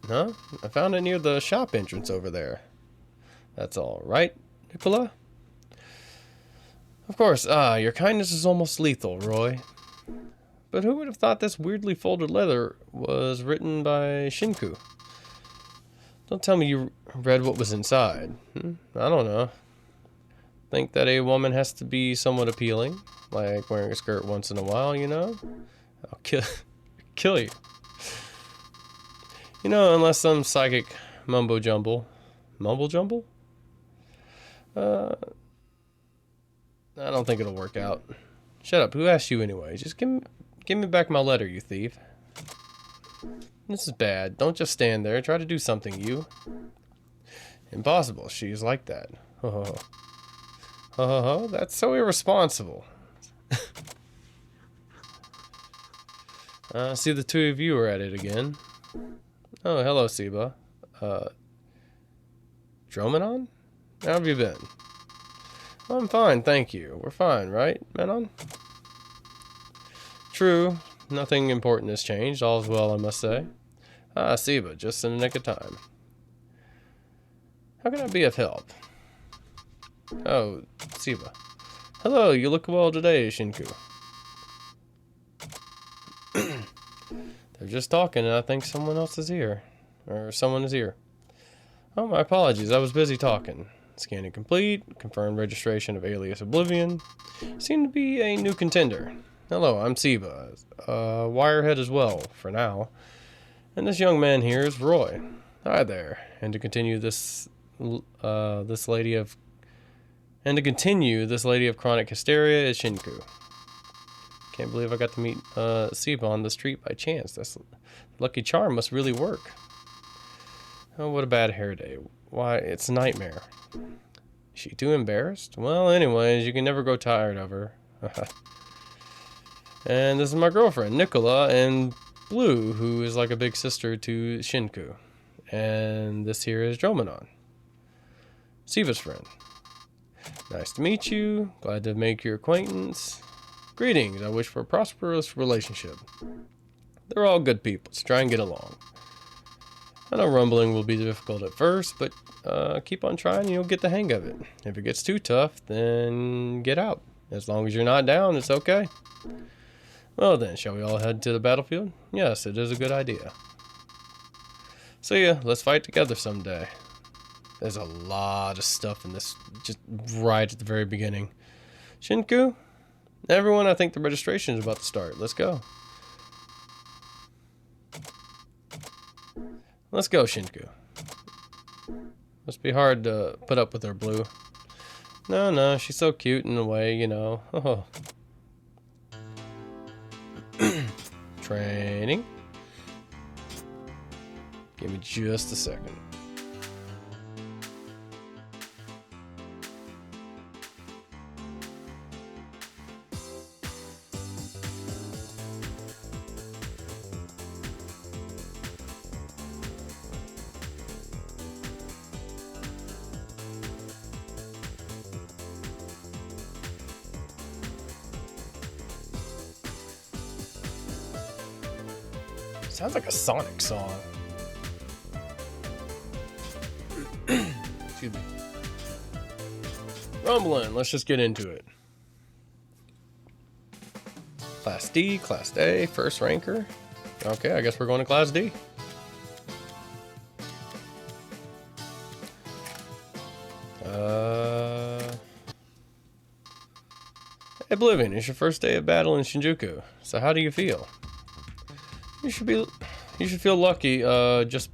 Huh? I found it near the shop entrance over there. That's all right, Nicola? Of course. Your kindness is almost lethal, Roy. But who would have thought this weirdly folded letter was written by Shinku? Don't tell me you read what was inside. I don't know. Think that a woman has to be somewhat appealing, like wearing a skirt once in a while, you know? I'll kill you. You know, unless some psychic mumbo jumble. Mumble jumble? I don't think it'll work out. Shut up. Who asked you anyway? Just give me back my letter, you thief. This is bad. Don't just stand there. Try to do something, you. Impossible. She's like that. That's so irresponsible. See, the two of you are at it again. Oh, hello, Siba. Dromenon? How have you been? I'm fine, thank you. We're fine, right, Menon? True. Nothing important has changed. All's well, I must say. Siba, just in the nick of time. How can I be of help? Oh, Siba. Hello, you look well today, Shinku. They're just talking, and I think someone else is here. Or someone is here. Oh, my apologies. I was busy talking. Scanning complete. Confirmed registration of alias Oblivion. Seem to be a new contender. Hello, I'm Siba. Wirehead as well, for now. And this young man here is Roy. Hi there. And to continue this lady of chronic hysteria is Shinku. Can't believe I got to meet Siba on the street by chance. This lucky charm must really work. Oh, what a bad hair day. Why, it's a nightmare. Is she too embarrassed? Well, anyways, you can never grow tired of her. And this is my girlfriend, Nicola, and Blue, who is like a big sister to Shinku. And this here is Dromenon, Siva's friend. Nice to meet you. Glad to make your acquaintance. Greetings. I wish for a prosperous relationship. They're all good people, so try and get along. I know rumbling will be difficult at first, but keep on trying and you'll get the hang of it. If it gets too tough, then get out. As long as you're not down, it's okay. Well then, shall we all head to the battlefield? Yes, it is a good idea. See ya, let's fight together someday. There's a lot of stuff in this, just right at the very beginning. Shinku? Everyone, I think the registration is about to start. Let's go. Let's go, Shinku. Must be hard to put up with her, Blue. No, she's so cute in a way, you know. Oh. Training. Give me just a second. Sounds like a Sonic song. Excuse me. Rumbling, let's just get into it. Class D, Class A, first ranker. Okay, I guess we're going to Class D. Oblivion, it's your first day of battle in Shinjuku. So how do you feel? You should feel lucky just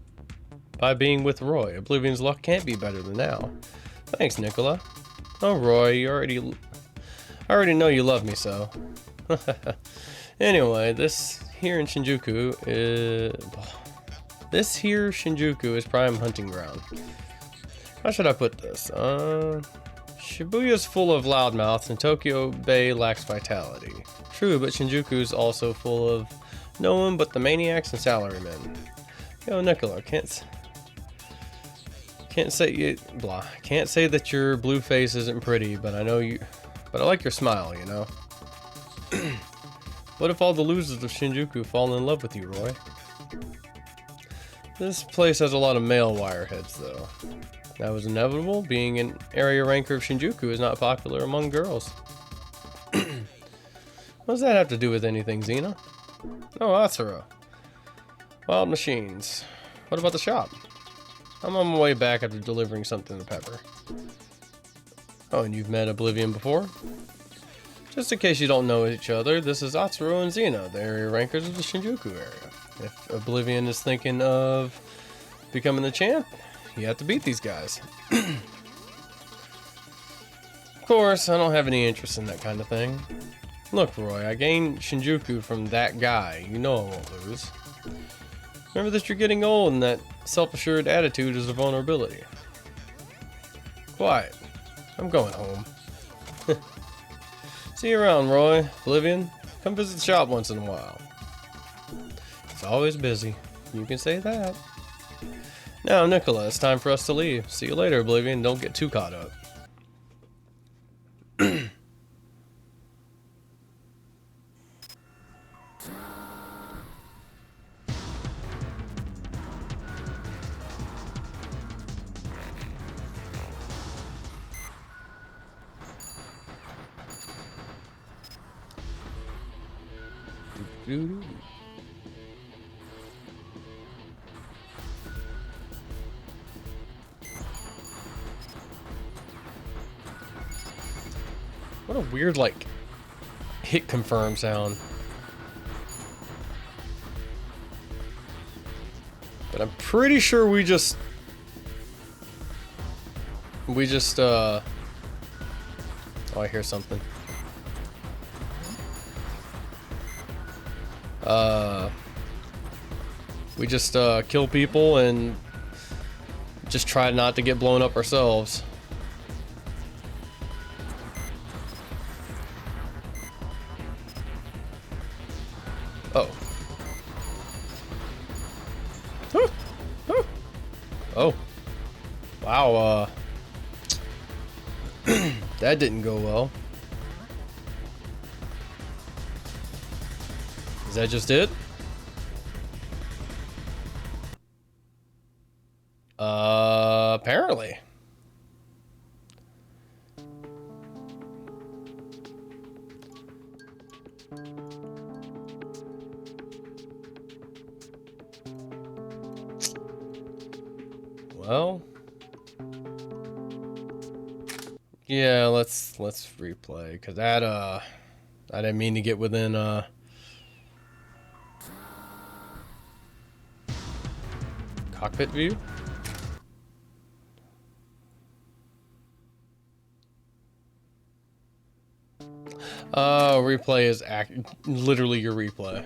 by being with Roy. Oblivion's luck can't be better than now. Thanks, Nicola. Oh, Roy, I already know you love me so. Anyway, this here Shinjuku is prime hunting ground. How should I put this? Shibuya's full of loudmouths and Tokyo Bay lacks vitality. True, but Shinjuku's also full of no one but the maniacs and salarymen. Yo, Nicola, can't say that your blue face isn't pretty, but I like your smile, you know. What if all the losers of Shinjuku fall in love with you, Roy? This place has a lot of male wireheads, though. That was inevitable. Being an area ranker of Shinjuku is not popular among girls. What does that have to do with anything, Xena? Oh, Atsuro. Wild machines. What about the shop? I'm on my way back after delivering something to Pepper. Oh, and you've met Oblivion before? Just in case you don't know each other, this is Atsuro and Xena, the area rankers of the Shinjuku area. If Oblivion is thinking of becoming the champ, you have to beat these guys. Of course, I don't have any interest in that kind of thing. Look, Roy, I gained Shinjuku from that guy. You know I won't lose. Remember that you're getting old and that self-assured attitude is a vulnerability. Quiet. I'm going home. See you around, Roy. Oblivion, come visit the shop once in a while. It's always busy. You can say that. Now, Nicola, it's time for us to leave. See you later, Oblivion. Don't get too caught up. What a weird, like, hit confirm sound. But I'm pretty sure we just oh, I hear something. We just kill people and just try not to get blown up ourselves. Oh. Oh. Wow, that didn't go well. Is that just it? Apparently. Well, yeah, let's replay, cause that I didn't mean to get within cockpit view. Replay is literally your replay.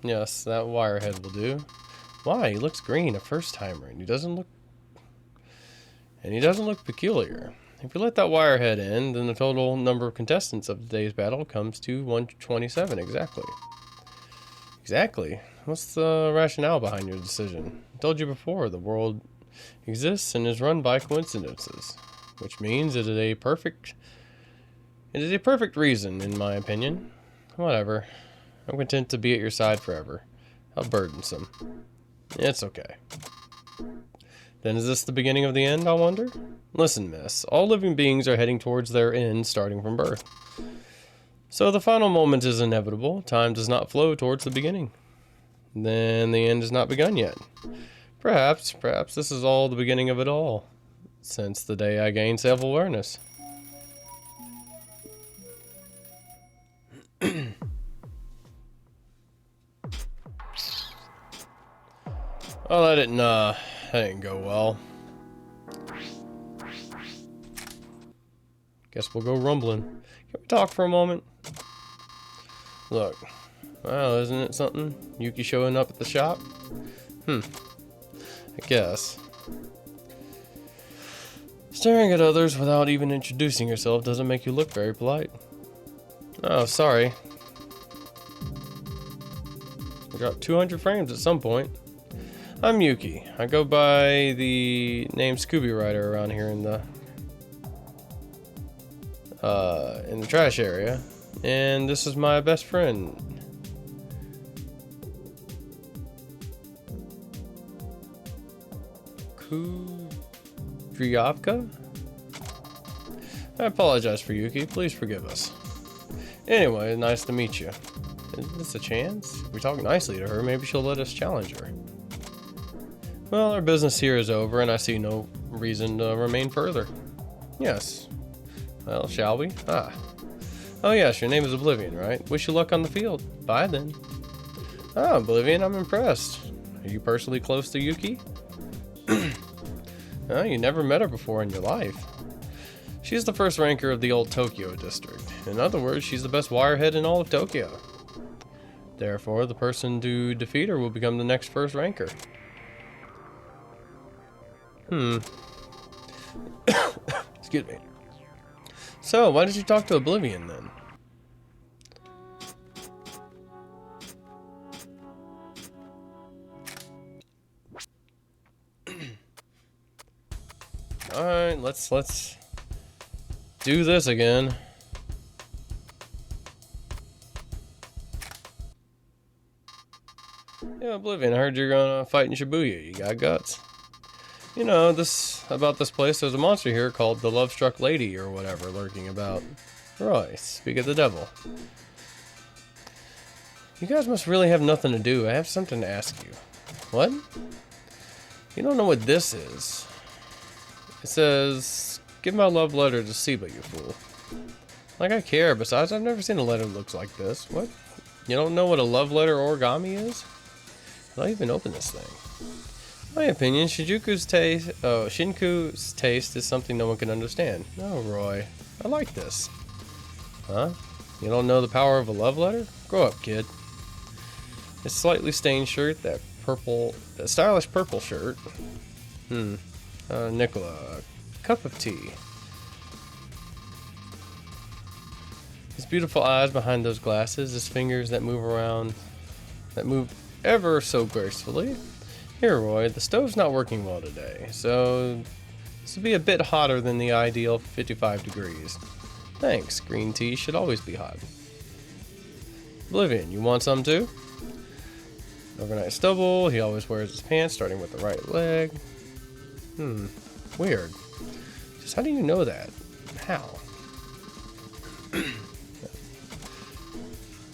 Yes, that wirehead will do. Why? He looks green, a first timer, and he doesn't look peculiar. If you let that wirehead in, then the total number of contestants of today's battle comes to 127 exactly. Exactly. What's the rationale behind your decision? I told you before, the world exists and is run by coincidences, which means it is a perfect reason, in my opinion. Whatever. I'm content to be at your side forever. How burdensome. It's okay. Then is this the beginning of the end, I wonder? Listen, miss, all living beings are heading towards their end starting from birth. So the final moment is inevitable. Time does not flow towards the beginning. Then the end has not begun yet. Perhaps this is all the beginning of it all. Since the day I gained self-awareness. Oh, that didn't go well. Guess we'll go rumbling. Can we talk for a moment? Look. Well, isn't it something? Yuki showing up at the shop? I guess. Staring at others without even introducing yourself doesn't make you look very polite. Oh, sorry. I dropped 200 frames at some point. I'm Yuki. I go by the name Scooby Rider around here in the trash area, and this is my best friend. Kudryavka? I apologize for Yuki. Please forgive us. Anyway, nice to meet you. Is this a chance? If we talk nicely to her, maybe she'll let us challenge her. Well, our business here is over, and I see no reason to remain further. Yes. Well, shall we? Oh yes, your name is Oblivion, right? Wish you luck on the field. Bye then. Oh, Oblivion, I'm impressed. Are you personally close to Yuki? Oh, you never met her before in your life. She's the first ranker of the old Tokyo district. In other words, she's the best wirehead in all of Tokyo. Therefore, the person to defeat her will become the next first ranker. Excuse me. So, why did you talk to Oblivion then? Alright, let's do this again. Yeah, Oblivion, I heard you're gonna fight in Shibuya. You got guts. You know, about this place, there's a monster here called the Love-Struck Lady or whatever lurking about. Roy, speak of the devil. You guys must really have nothing to do. I have something to ask you. What? You don't know what this is. It says, give my love letter to Siba, you fool. Like I care. Besides, I've never seen a letter that looks like this. What? You don't know what a love letter origami is? I'll even open this thing. In my opinion, Shinjuku's Shinku's taste is something no one can understand. No, Roy. I like this. Huh? You don't know the power of a love letter? Grow up, kid. This slightly stained shirt, that stylish purple shirt. Nicola, a cup of tea. His beautiful eyes behind those glasses, his fingers that move ever so gracefully. Here, Roy, the stove's not working well today, so this will be a bit hotter than the ideal 55 degrees. Thanks, green tea should always be hot. Oblivion, you want some too? Overnight stubble. He always wears his pants starting with the right leg. Weird. Just how do you know that? How? Is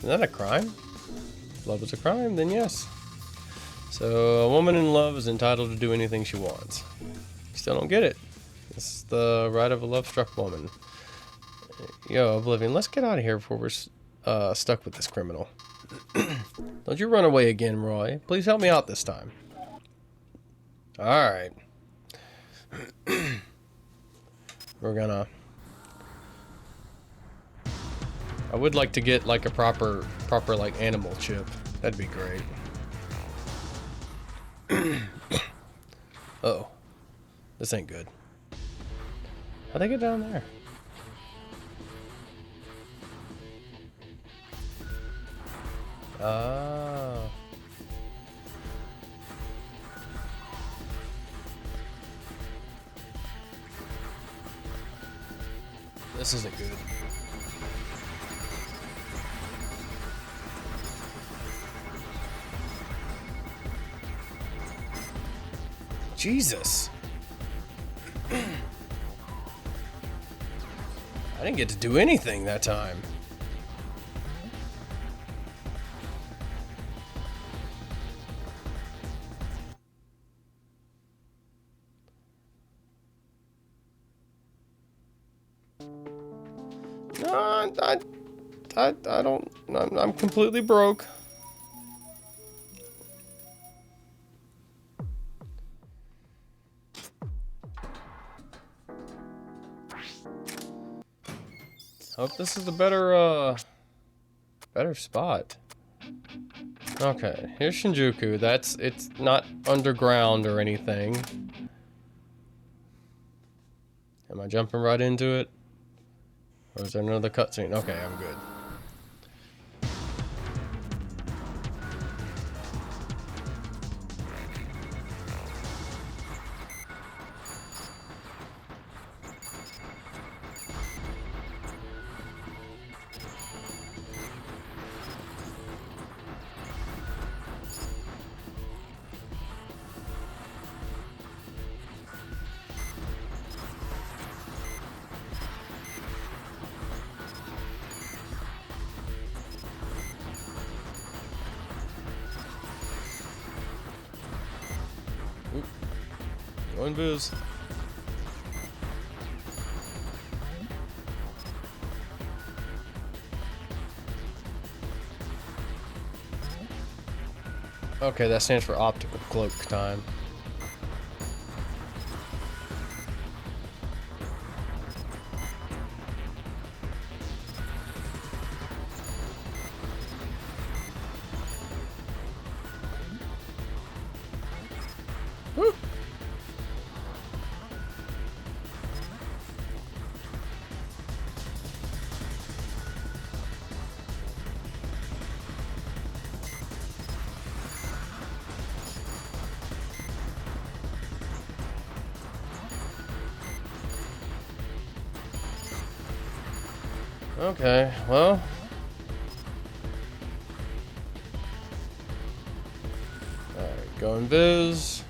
that a crime? If love is a crime, then yes. So a woman in love is entitled to do anything she wants. Still don't get it. This is the right of a love-struck woman. Yo, Oblivion, let's get out of here before we're stuck with this criminal. Don't you run away again, Roy. Please help me out this time. Alright. We're gonna... I would like to get like a proper like animal chip. That'd be great. Uh-oh. This ain't good. How'd they get down there? Oh. This isn't good. Jesus. I didn't get to do anything that time. No, I don't. I'm completely broke. Hope this is a better spot. Okay, here's Shinjuku. It's not underground or anything. Am I jumping right into it? Or is there another cutscene? Okay, I'm good. Going booze. Okay, that stands for optical cloak time. Woo! Okay, well. Alright, go invis.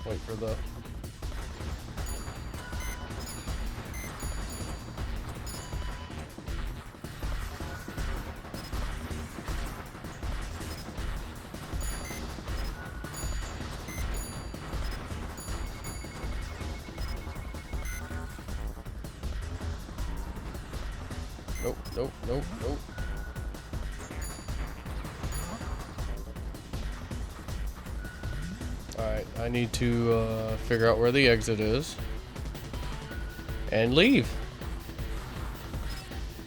Wait for the... Nope, nope, nope, nope. Alright, I need to figure out where the exit is. And leave.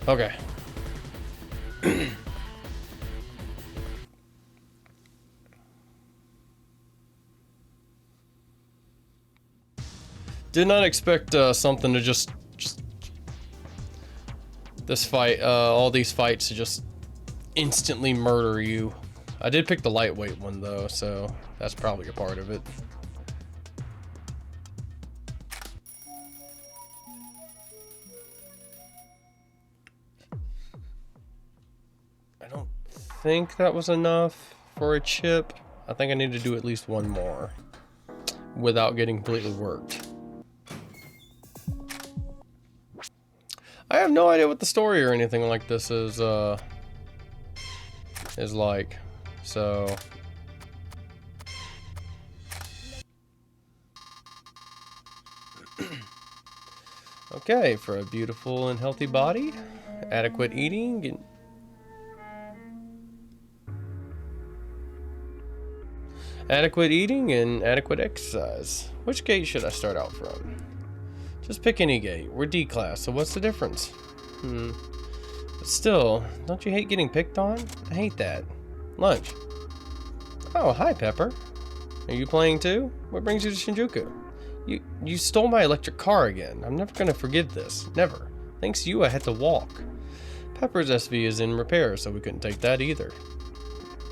Okay. Did not expect something to just this fight, all these fights to just instantly murder you. I did pick the lightweight one though, so that's probably a part of it. think that was enough for a chip. I think I need to do at least one more without getting completely worked. I have no idea what the story or anything like this is like. So okay, for a beautiful and healthy body, adequate eating, and adequate exercise. Which gate should I start out from? Just pick any gate. We're D class, so what's the difference? But still, don't you hate getting picked on? I hate that. Lunch. Oh, hi, Pepper. Are you playing too? What brings you to Shinjuku? You stole my electric car again. I'm never gonna forgive this. Never. Thanks to you, I had to walk. Pepper's SV is in repair, so we couldn't take that either.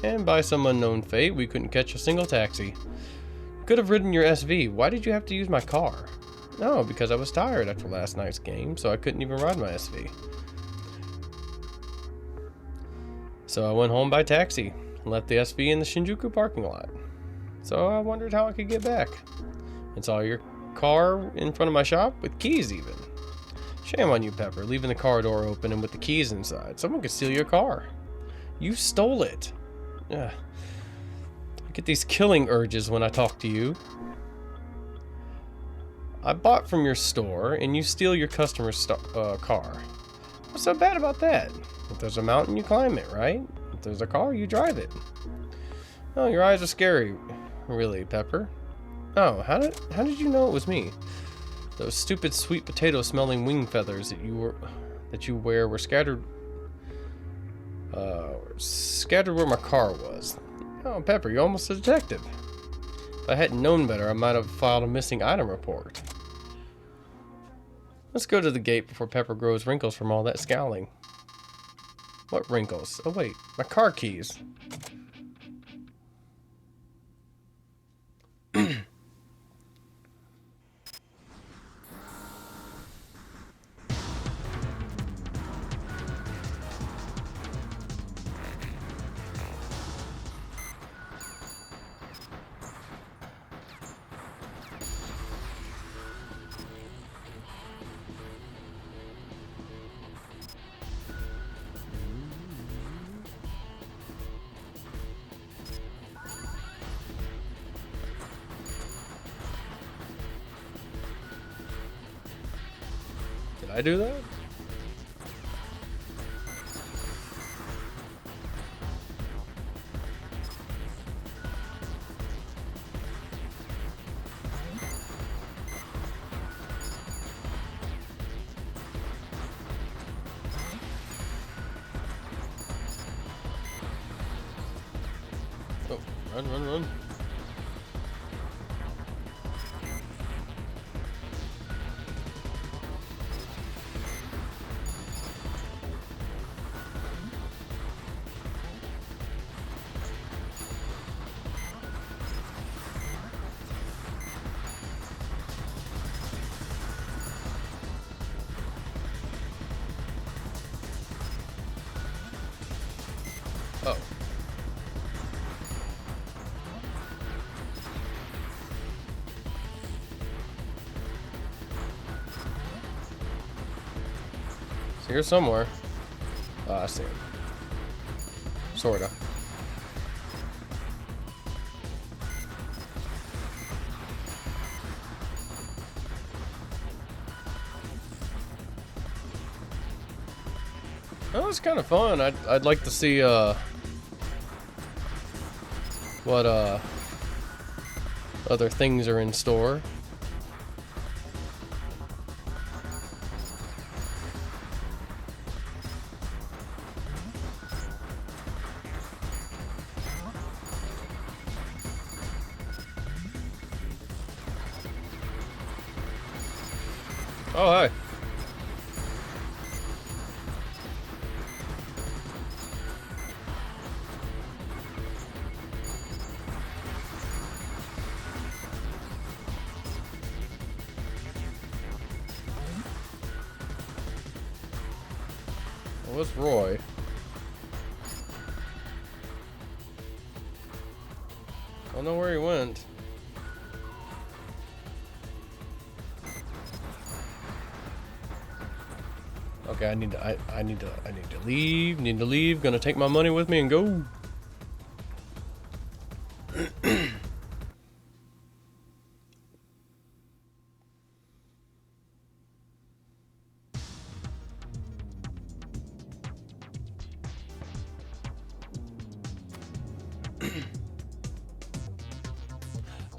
And by some unknown fate, we couldn't catch a single taxi. Could have ridden your SV. Why did you have to use my car? No, because I was tired after last night's game, so I couldn't even ride my SV. So I went home by taxi and left the SV in the Shinjuku parking lot. So I wondered how I could get back. And saw your car in front of my shop with keys even. Shame on you, Pepper, leaving the car door open and with the keys inside. Someone could steal your car. You stole it. Ugh. I get these killing urges when I talk to you. I bought from your store and you steal your customer's car. What's so bad about that? If there's a mountain, you climb it, right? If there's a car, you drive it. Oh, your eyes are scary. Really, Pepper? Oh, how did you know it was me? Those stupid sweet potato smelling wing feathers that you wear were scattered where my car was. Oh, Pepper, you're almost a detective. If I hadn't known better, I might have filed a missing item report. Let's go to the gate before Pepper grows wrinkles from all that scowling. What wrinkles? Oh wait, my car keys. Did I do that? Oh, run. Oh. It's here somewhere. I see him. Sorta. That was kind of fun. I'd like to see what other things are in store. Oh, hi. Well, what's Roy? know where he went. Okay, I need to leave. Need to leave. Gonna take my money with me and go.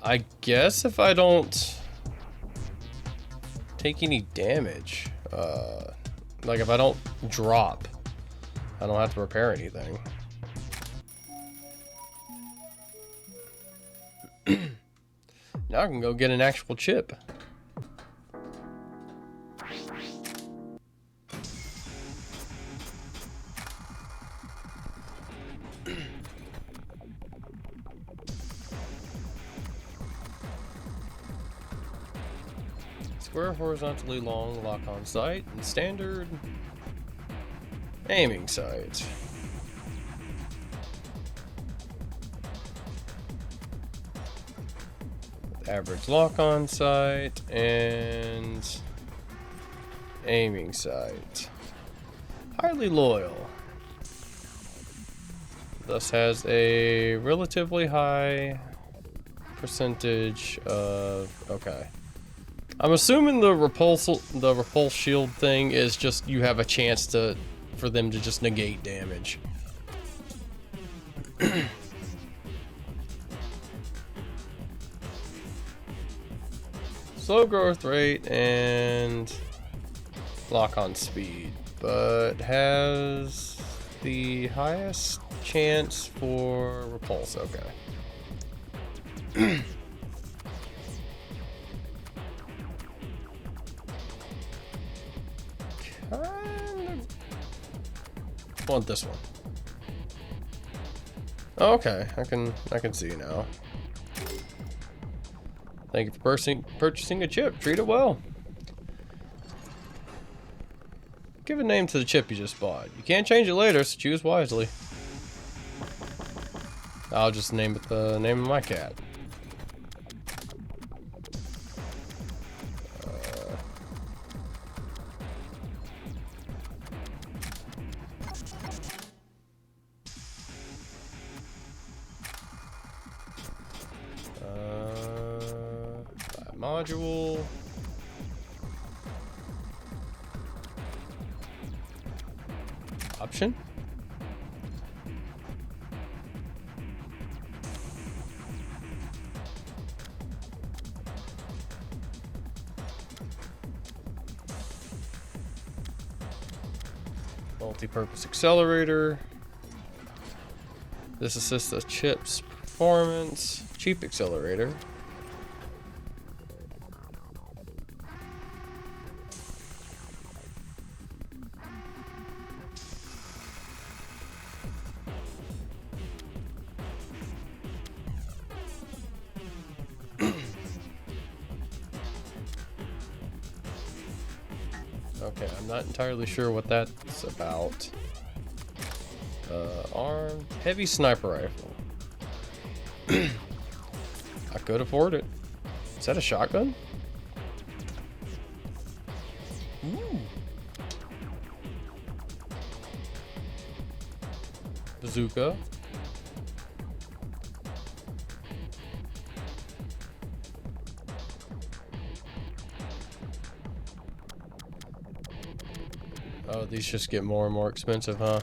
I guess if I don't take any damage, like if I don't drop, I don't have to repair anything. Now I can go get an actual chip. Square horizontally long lock on sight and standard aiming sight. Average lock on sight and aiming sight. Highly loyal. Thus has a relatively high percentage of, okay. I'm assuming the repulse shield thing is just you have a chance for them to just negate damage. Slow growth rate and lock on speed, but has the highest chance for repulse. Okay. Want this one. Okay, I can see now. Thank you for purchasing a chip. Treat it well. Give a name to the chip you just bought. You can't change it later, so choose wisely. I'll just name it the name of my cat. Module. Option. Multi-purpose accelerator. This assists the chip's performance. Cheap accelerator. Okay, I'm not entirely sure what that's about. Arm, heavy sniper rifle. I could afford it. Is that a shotgun? Ooh. Bazooka. Oh, these just get more and more expensive, huh?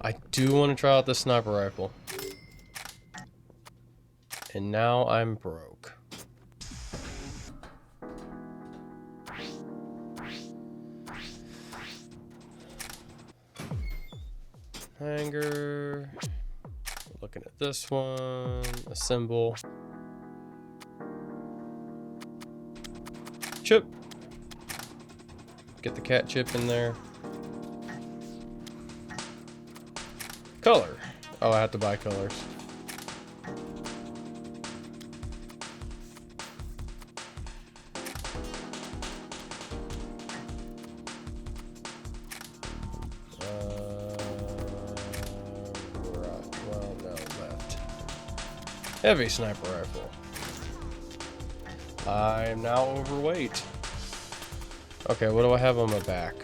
I do want to try out the sniper rifle. And now I'm broke. Hanger. Looking at this one. Assemble. Chip. Get the cat chip in there. Color. Oh, I have to buy colors. Right. Well, no, left. Heavy sniper rifle. I am now overweight. Okay, what do I have on my back?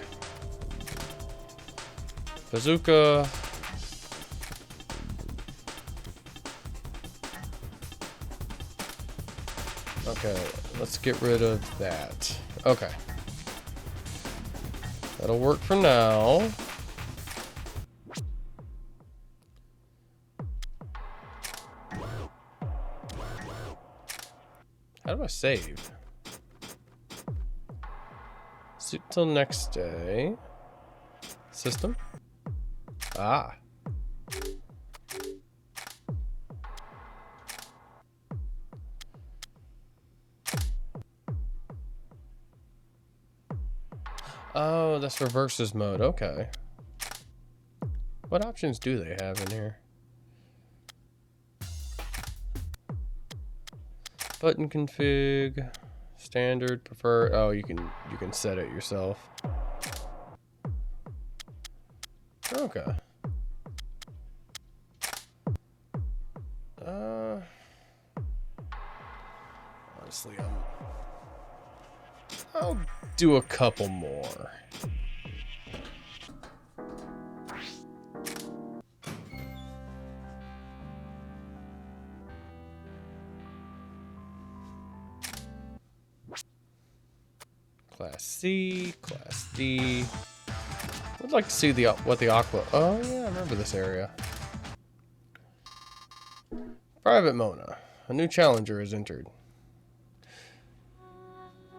Bazooka. Okay, let's get rid of that. Okay. That'll work for now. How do I save? Suit till next day. System. Ah. Oh, that's for versus mode. Okay. What options do they have in here? Button config, standard, prefer. Oh, you can set it yourself. Okay. Honestly, I'll do a couple more. Class C, Class D. I'd like to see what the Aqua. Oh yeah, I remember this area. Private Mona. A new challenger is entered.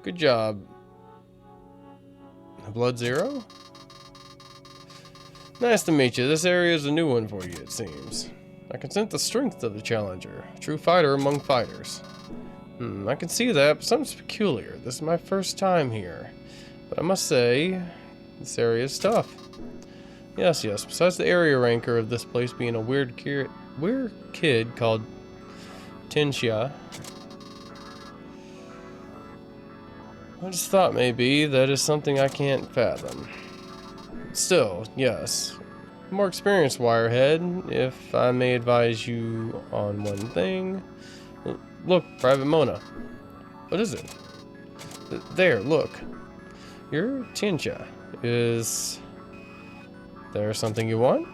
Good job. Blood Zero? Nice to meet you. This area is a new one for you, it seems. I can sense the strength of the challenger. A true fighter among fighters. I can see that, but something's peculiar. This is my first time here. But I must say, this area is tough. Yes. Besides the area ranker of this place being a weird kid called Tianxia, I just thought maybe that is something I can't fathom. Still, yes. More experienced wirehead, if I may advise you on one thing. Look, Private Mona. What is it? There, look. You're Tianxia. Is there something you want?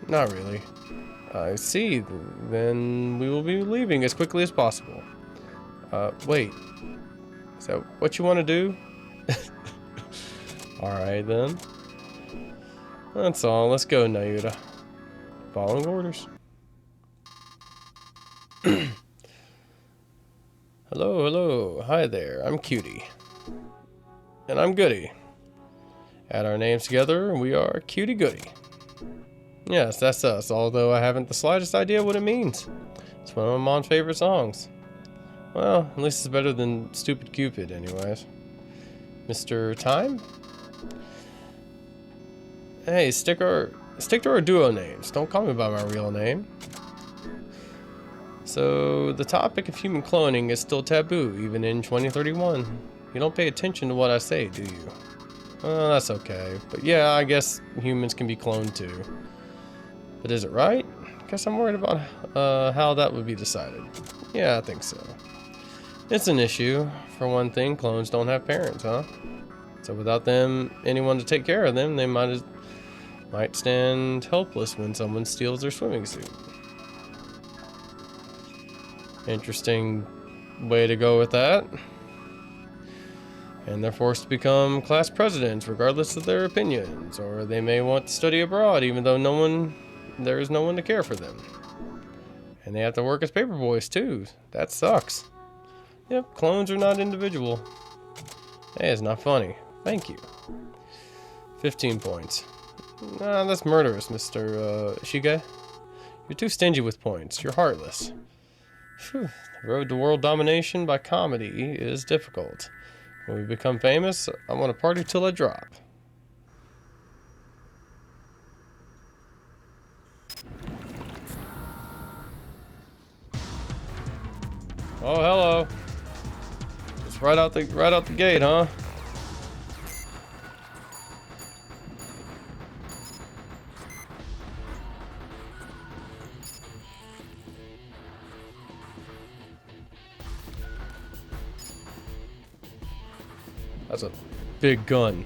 Not really. I see. Then we will be leaving as quickly as possible. Wait. Is that what you want to do? Alright then. That's all. Let's go, Nayuta. Following orders. Hello. Hi there. I'm Cutie. And I'm Goody. Add our names together, and we are Cutie Goody. Yes, that's us, although I haven't the slightest idea what it means. It's one of my mom's favorite songs. Well, at least it's better than Stupid Cupid, anyways. Mr. Time? Hey, stick to our duo names. Don't call me by my real name. So, the topic of human cloning is still taboo, even in 2031. You don't pay attention to what I say, do you? Well, that's okay. But yeah, I guess humans can be cloned too. But is it right? Guess I'm worried about how that would be decided. Yeah, I think so. It's an issue. For one thing, clones don't have parents, huh? So without anyone to take care of them, they might stand helpless when someone steals their swimming suit. Interesting way to go with that. And they're forced to become class presidents regardless of their opinions, or they may want to study abroad even though there is no one to care for them. And they have to work as paper boys too. That sucks. Yep, clones are not individual. Hey, it's not funny. Thank you. 15 points. Nah, that's murderous, Mr. Shige. You're too stingy with points. You're heartless. Phew. The road to world domination by comedy is difficult. When we become famous, I want to party till I drop. Oh, hello. It's right out the gate, huh? That's a big gun.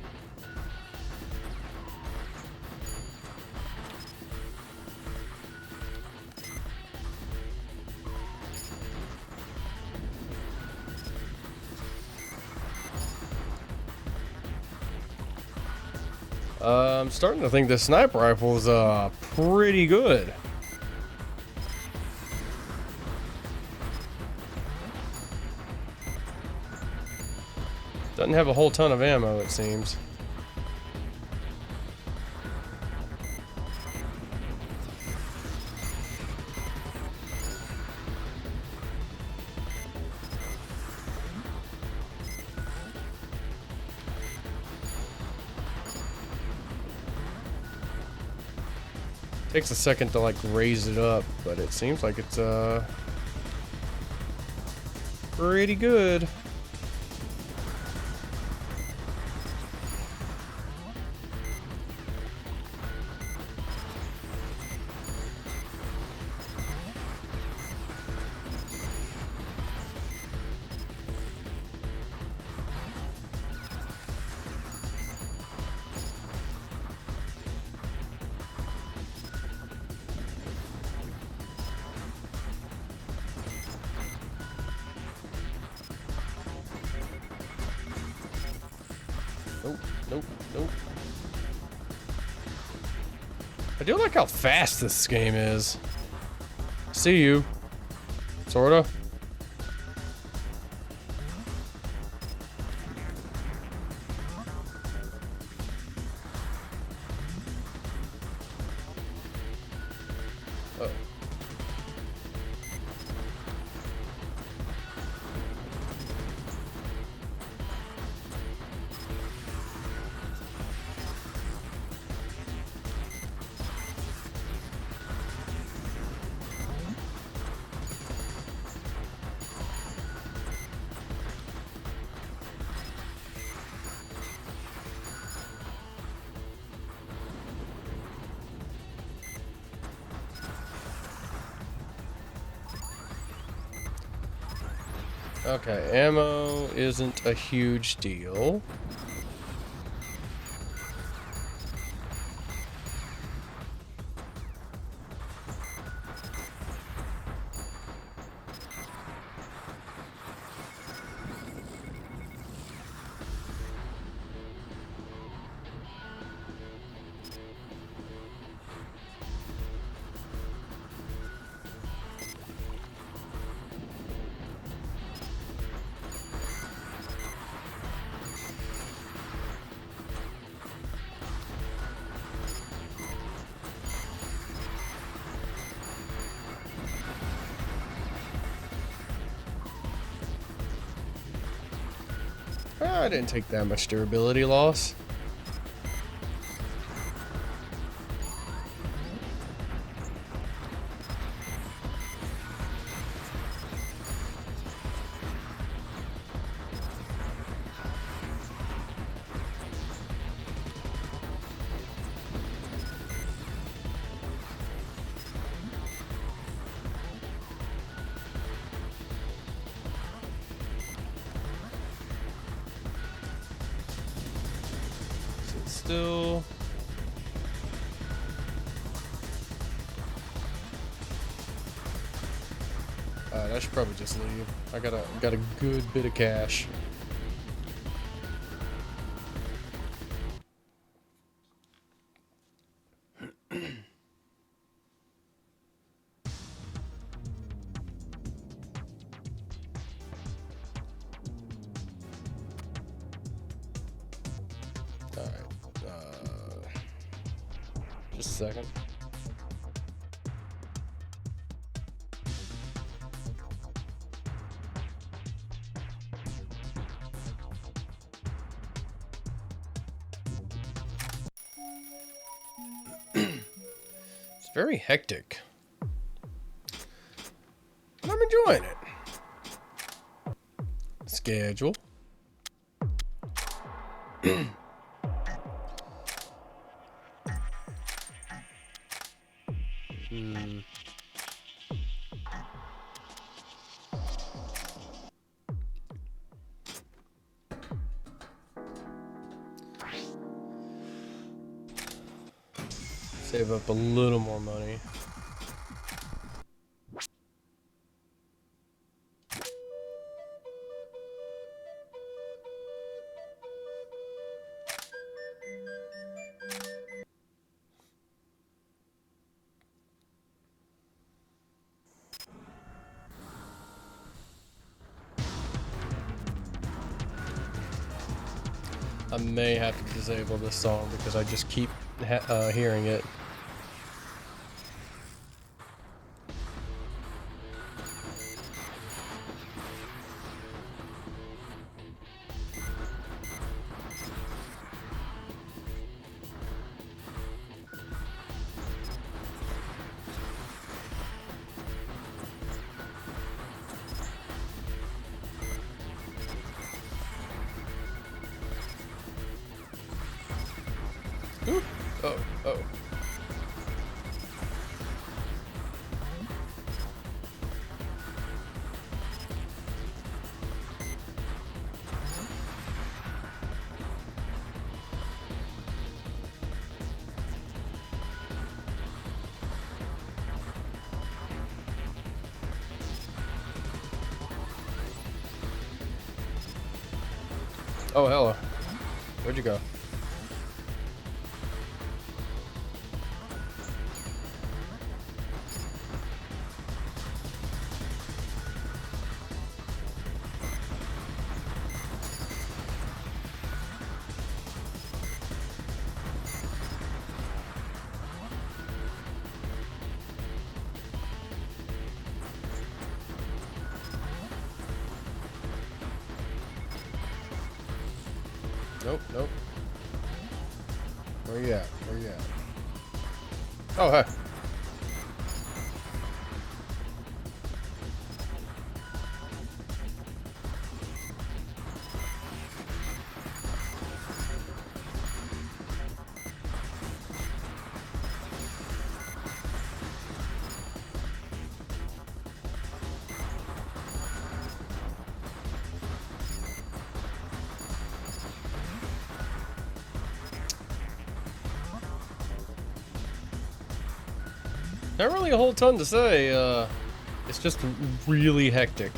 I'm starting to think this sniper rifle is pretty good. Doesn't have a whole ton of ammo, it seems. Takes a second to like raise it up, but it seems like it's pretty good. Nope, nope, nope. I do like how fast this game is. See you. Sorta. Oh. Okay, ammo isn't a huge deal. I didn't take that much durability loss. Still. I should probably just leave. I got a good bit of cash. All right. Just a second. It's very hectic. But I'm enjoying it. Schedule. Save up a little more money. I may have to disable this song because I just keep hearing it. Ooh. Oh, oh. Oh, hello. Where'd you go? Nope, nope. Where you at? Where you at? Oh, hey. Not really a whole ton to say. It's just really hectic.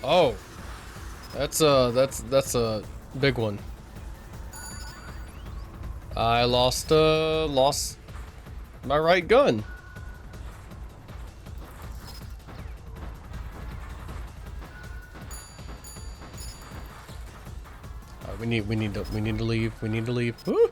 Oh, that's a big one. I lost my right gun. We need to leave. We need to leave. Woo!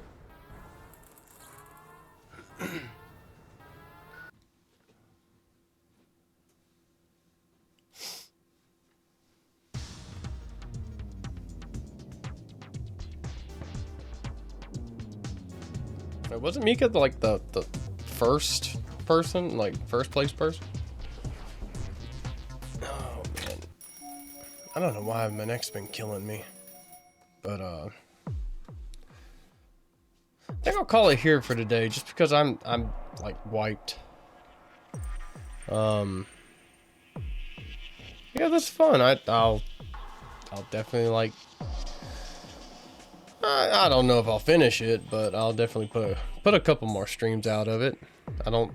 Wasn't Mika like the first person, like first place person? Oh man, I don't know why my neck's been killing me, but I think I'll call it here for today, just because I'm like wiped. Yeah, that's fun. I'll definitely like. I don't know if I'll finish it, but I'll definitely put a couple more streams out of it. I don't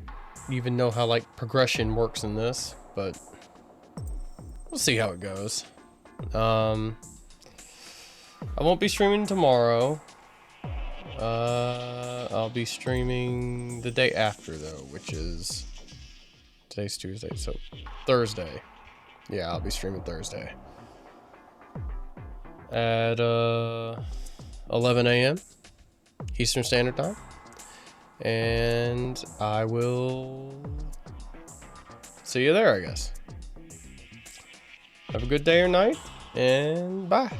even know how like progression works in this, but we'll see how it goes. I won't be streaming tomorrow. I'll be streaming the day after though, which is today's Tuesday, so Thursday. Yeah, I'll be streaming Thursday at 11 a.m. Eastern Standard Time, and I will see you there, I guess. Have a good day or night, and bye.